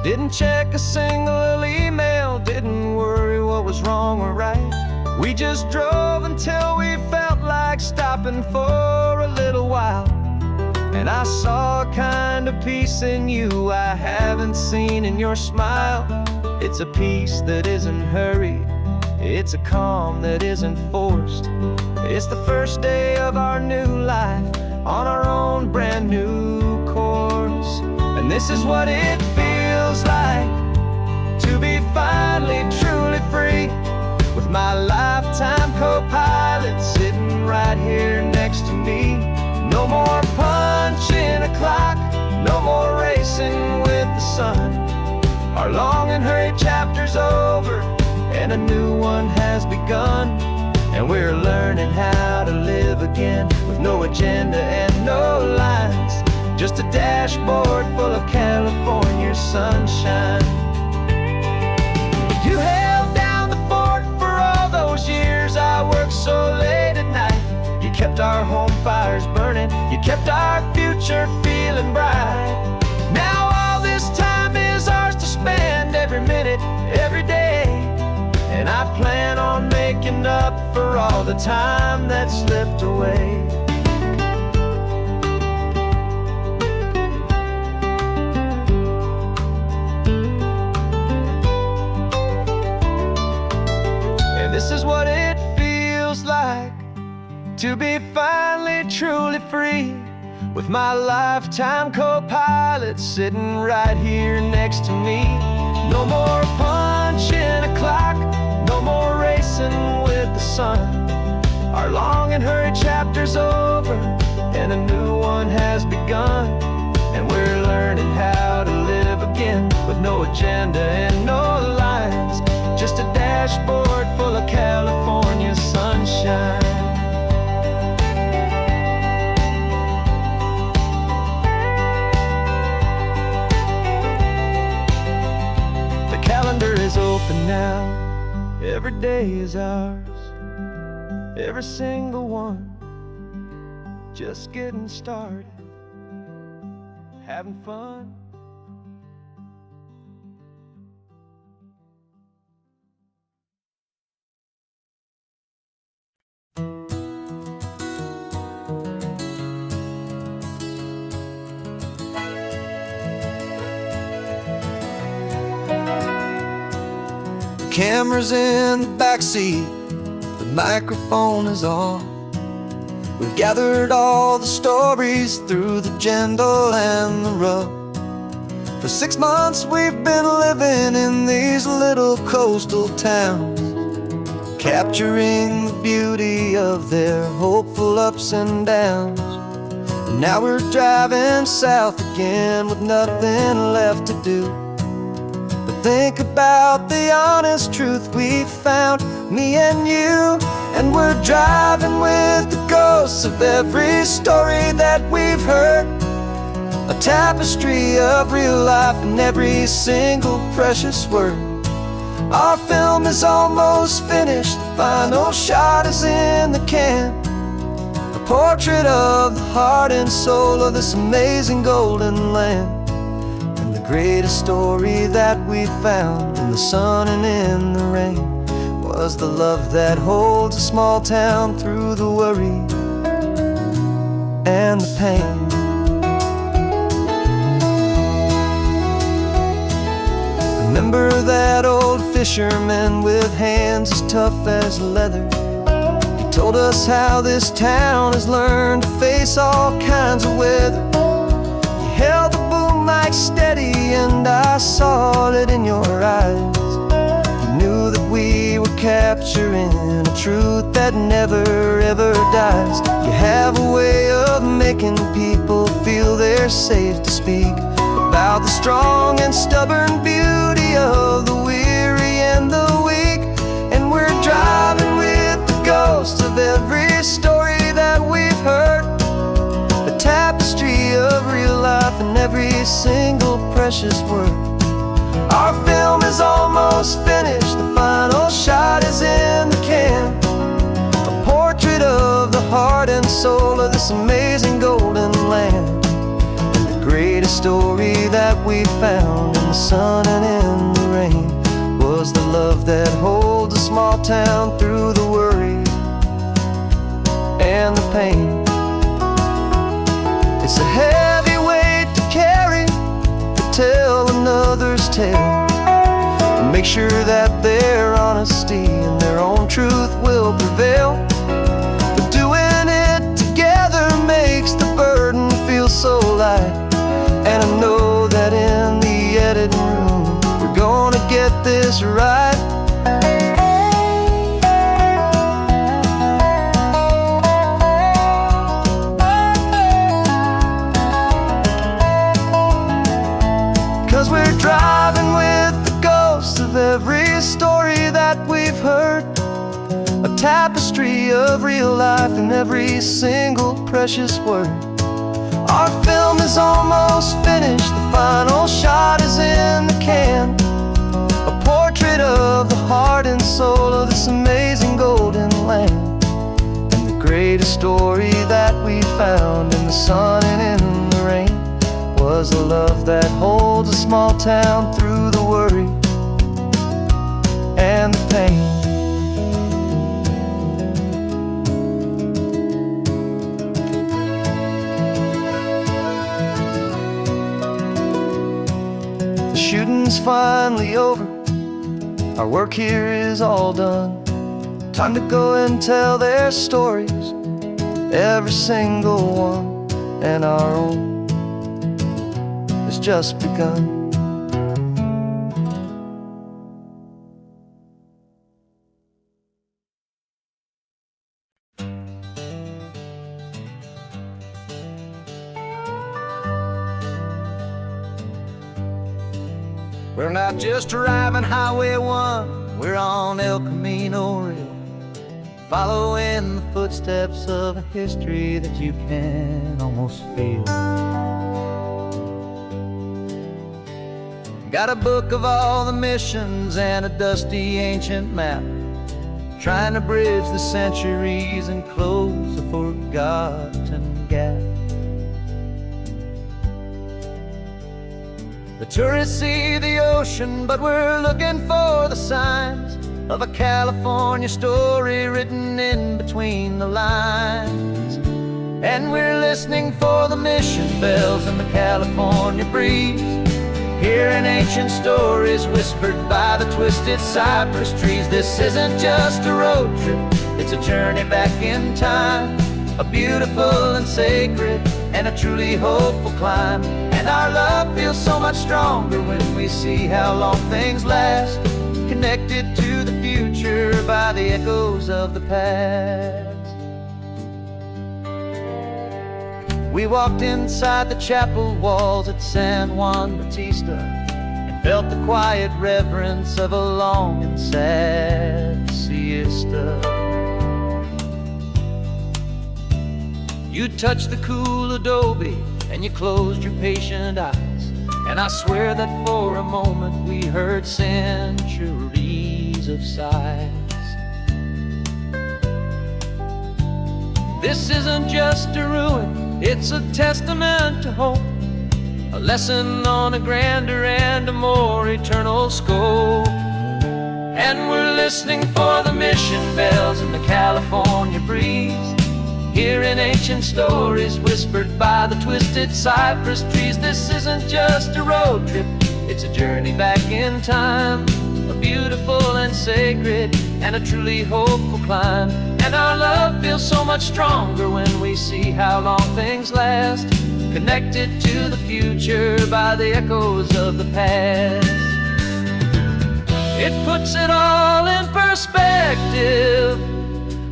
Didn't check a single email, didn't worry what was wrong or right. We just drove until we felt like stopping for a little while. And I saw a kind of peace in you I haven't seen in your smile. It's a peace that isn't hurried, it's a calm that isn't forced. It's the first day of our new life on our own brand new course. And this is what it feels like to be finally truly free, with my lifetime co-pilot sitting right here next to me. No more punching a clock, no more racing with the sun. Our long and hurried chapter's over and a new one has begun. And we're learning how to live again, with no agenda and no lines, just a dashboard full of California sunshine. You held down the fort for all those years I worked so late at night. You kept our home fires burning, you kept our future feeling bright. Now all this time is ours to spend, every minute, every day. And I plan on making up for all the time that slipped away. And this is what it feels like to be finally truly free, with my lifetime co-pilot sitting right here next to me. No more punching a clock, no more racing with the sun. Our long and hurried chapter's over and a new one has begun. And we're learning how to live again, with no agenda and no lines, just a dashboard full of California sunshine. Is open now, every day is ours, every single one, just getting started, having fun. camera's in the backseat, the microphone is on. We've gathered all the stories through the gentle and the rough. For 6 months we've been living in these little coastal towns, capturing the beauty of their hopeful ups and downs. And now we're driving south again with nothing left to do but think about the honest truth we found, me and you. And we're driving with the ghosts of every story that we've heard, a tapestry of real life in every single precious word. Our film is almost finished, the final shot is in the can, a portrait of the heart and soul of this amazing golden land. And the greatest story that we found in the sun and in the rain was the love that holds a small town through the worry and the pain. Remember that old fisherman with hands as tough as leather? He told us how this town has learned to face all kinds of weather. You held the boom mic steady and I saw it in your eyes. You knew that we were capturing a truth that never ever dies. You have a way of making people feel they're safe to speak about the strong and stubborn beauty of the weary and the weak. And we're driving with the ghosts of every story that we've heard, a tapestry of real life in every single precious word. Our film is almost finished, the final shot is in the can, a portrait of the heart and soul of this amazing golden land. Greatest story that we found in the sun and in the rain was the love that holds a small town through the worry and the pain. It's a heavy weight to carry, to tell another's tale, and make sure that their honesty and their own truth will prevail. But doing it together makes the burden feel so light. And I know that in the editing room we're gonna get this right. 'Cause we're driving with the ghosts of every story that we've heard, a tapestry of real life in every single precious word. Our film is almost finished, the final shot is in the can, a portrait of the heart and soul of this amazing golden land. And the greatest story that we found in the sun and in the rain was a love that holds a small town through the worry and the pain. Shooting's finally over, our work here is all done. Time to go and tell their stories, every single one, and our own has just begun. We're not just driving Highway 1, we're on El Camino Real, following the footsteps of a history that you can almost feel. Got a book of all the missions and a dusty ancient map, trying to bridge the centuries and close a forgotten gap. The tourists see the ocean, but we're looking for the signs of a California story written in between the lines. And we're listening for the mission bells and the California breeze, Hearing ancient stories whispered by the twisted cypress trees. This isn't just a road trip, it's a journey back in time. A beautiful and sacred and a truly hopeful climb. And our love feels so much stronger when we see how long things last, connected to the future by the echoes of the past. We walked inside the chapel walls at San Juan Bautista and felt the quiet reverence of a long and sad siesta. You touched the cool adobe and you closed your patient eyes, and I swear that for a moment we heard centuries of sighs. This isn't just a ruin, it's a testament to hope, a lesson on a grander and a more eternal scope. And we're listening for the mission bells in the California breeze, hearing ancient stories whispered by the twisted cypress trees. This isn't just a road trip, it's a journey back in time. A beautiful and sacred and a truly hopeful climb. And our love feels so much stronger when we see how long things last, connected to the future by the echoes of the past. It puts it all in perspective,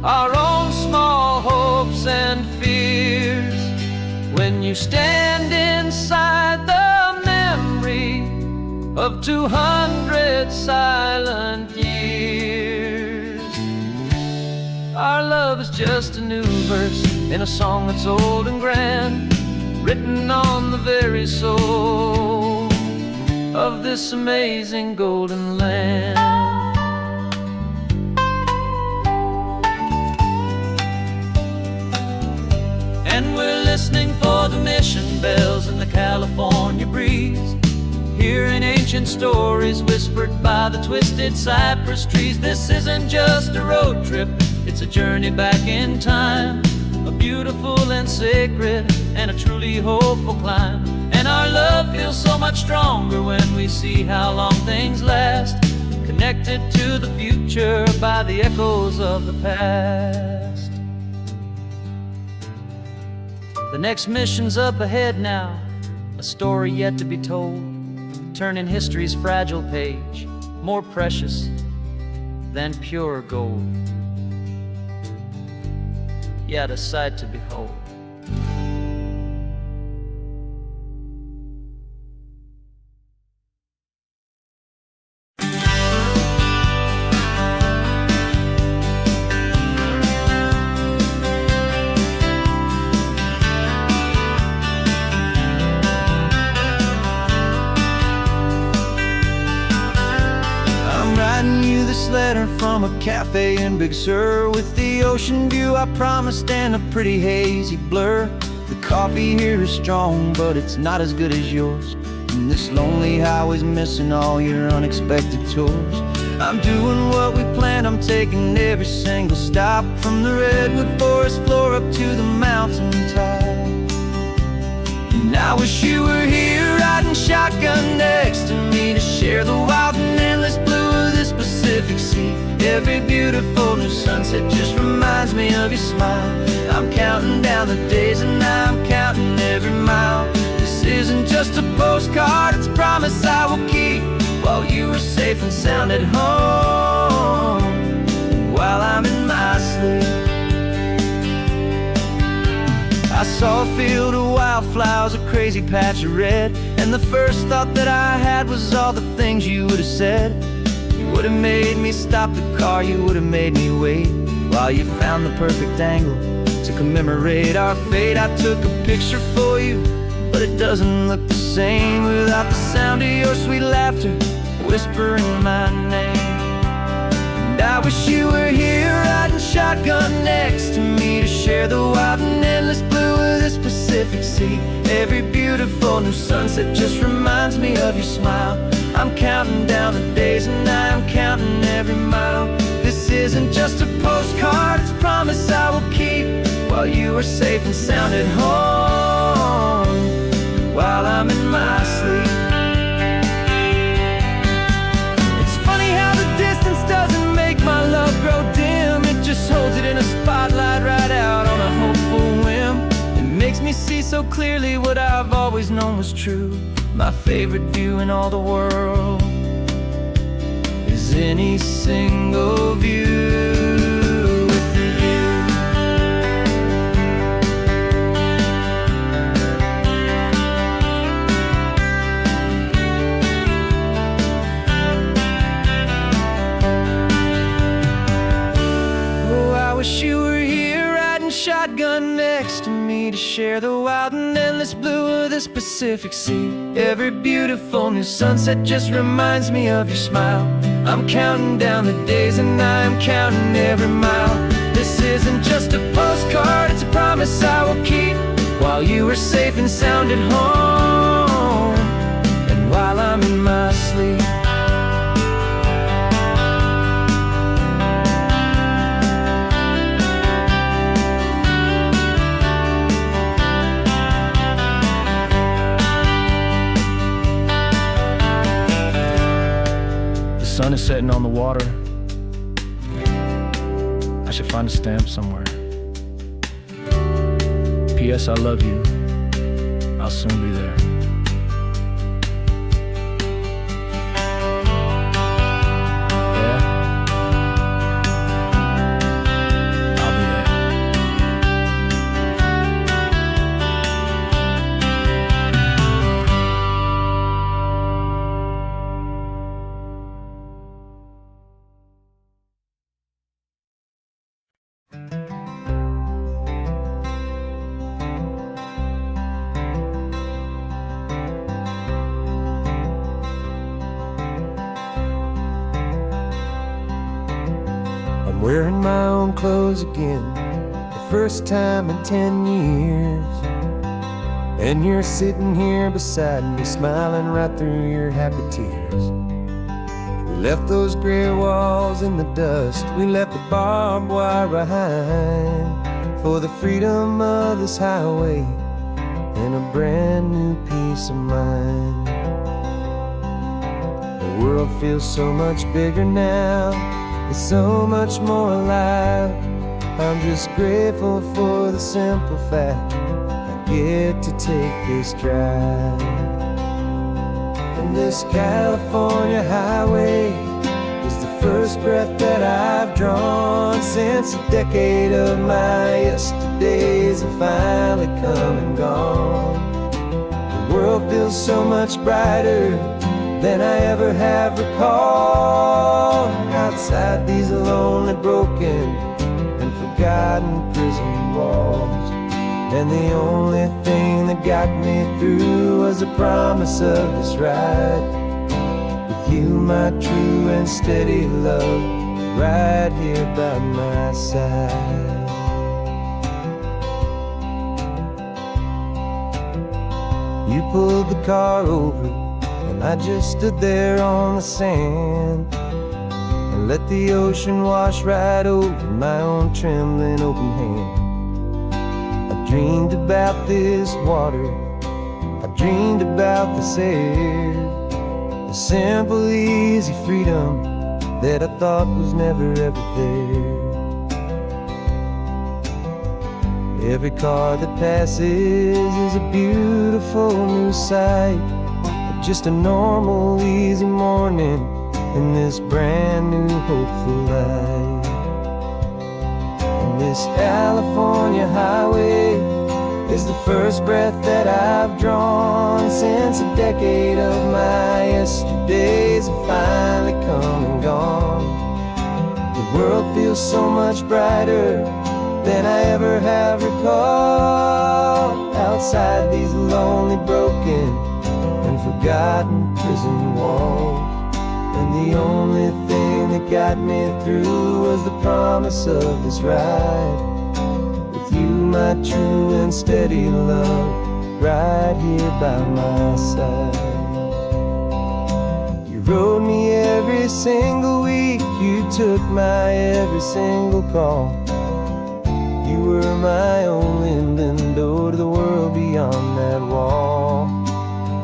our own small hopes and fears, when you stand inside the memory of 200 silent years. Our love is just a new verse in a song that's old and grand, written on the very soul of this amazing golden land. And we're listening for the mission bells in the California breeze, hearing ancient stories whispered by the twisted cypress trees. This isn't just a road trip, it's a journey back in time. A beautiful and sacred and a truly hopeful climb. And our love feels so much stronger when we see how long things last, connected to the future by the echoes of the past. The next mission's up ahead now, a story yet to be told, turning history's fragile page more precious than pure gold. Yet a sight to behold. Letter from a cafe in Big Sur, with the ocean view I promised and a pretty hazy blur. The coffee here is strong, but it's not as good as yours, and this lonely highway's missing all your unexpected tours. I'm doing what we planned, I'm taking every single stop, from the redwood forest floor up to the mountain top. And I wish you were here riding shotgun next to me, to share the wild and endless blue of this Pacific Sea. Every beautiful new sunset just reminds me of your smile. I'm counting down the days and I'm counting every mile. This isn't just a postcard, it's a promise I will keep, while you are safe and sound at home, while I'm in my sleep. I saw a field of wildflowers, a crazy patch of red, and the first thought that I had was all the things you would have said. You would have made me stop the car, you would have made me wait, while you found the perfect angle to commemorate our fate. I took a picture for you, but it doesn't look the same without the sound of your sweet laughter whispering my name. And I wish you were here riding shotgun next to me, to share the wild and endless blue of this Pacific Sea. Every beautiful new sunset just reminds me of your smile. I'm counting down the days and I'm counting every mile. This isn't just a postcard, it's a promise I will keep, while you are safe and sound at home, while I'm in my sleep. makes me see so clearly what I've always known was true. My favorite view in all the world is any single view with you. Oh, I wish you were here riding shotgun next to me to share the wild and endless blue of this Pacific Sea. Every beautiful new sunset just reminds me of your smile. I'm counting down the days and I am counting every mile. This isn't just a postcard, it's a promise I will keep. While you are safe and sound at home, and while I'm in my sleep. The sun is setting on the water. I should find a stamp somewhere. P.S. I love you. I'll soon be there. Yeah? I'll be there. I'm wearing my own clothes again, the first time in 10 years. And you're sitting here beside me, smiling right through your happy tears. We left those gray walls in the dust, we left the barbed wire behind, for the freedom of this highway and a brand new peace of mind. The world feels so much bigger now, it's so much more alive. I'm just grateful for the simple fact I get to take this drive. And this California highway is the first breath that I've drawn since a decade of my yesterdays have finally come and gone. The world feels so much brighter than I ever have recalled. Outside these lonely, broken, and forgotten prison walls. And the only thing that got me through was the promise of this ride with you, my true and steady love, right here by my side. You pulled the car over and I just stood there on the sand and let the ocean wash right over my own trembling open hand. I dreamed about this water, I dreamed about this air, the simple, easy freedom that I thought was never ever there. Every car that passes is a beautiful new sight, just a normal, easy morning in this brand new, hopeful life. And this California highway is the first breath that I've drawn since a decade of my yesterdays have finally come and gone. The world feels so much brighter than I ever have recalled. Outside these lonely, broken, and forgotten prison walls. And the only thing that got me through was the promise of this ride with you, my true and steady love, right here by my side. You rode me every single week, you took my every single call. You were my only window to the world beyond that wall.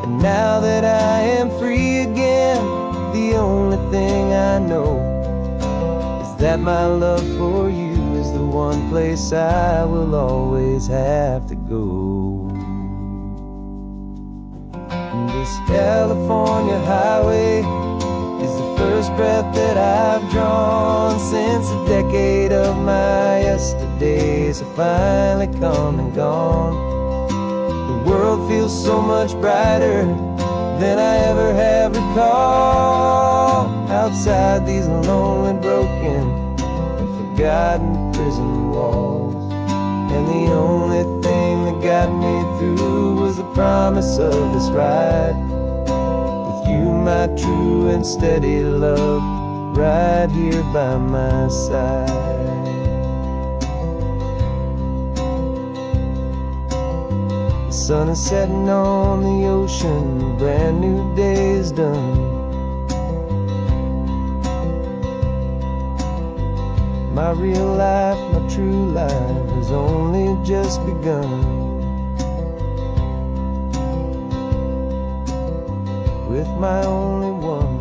And now that I am free again, the only thing I know is that my love for you is the one place I will always have to go. And this California highway is the first breath that I've drawn since a decade of my yesterdays have finally come and gone. The world feels so much brighter than I ever have recalled. Outside these lonely, broken, and forgotten prison walls. And the only thing that got me through was the promise of this ride. With you, my true and steady love, right here by my side. The sun is setting on the ocean, a brand new day is done. My real life, my true life has only just begun. With my only one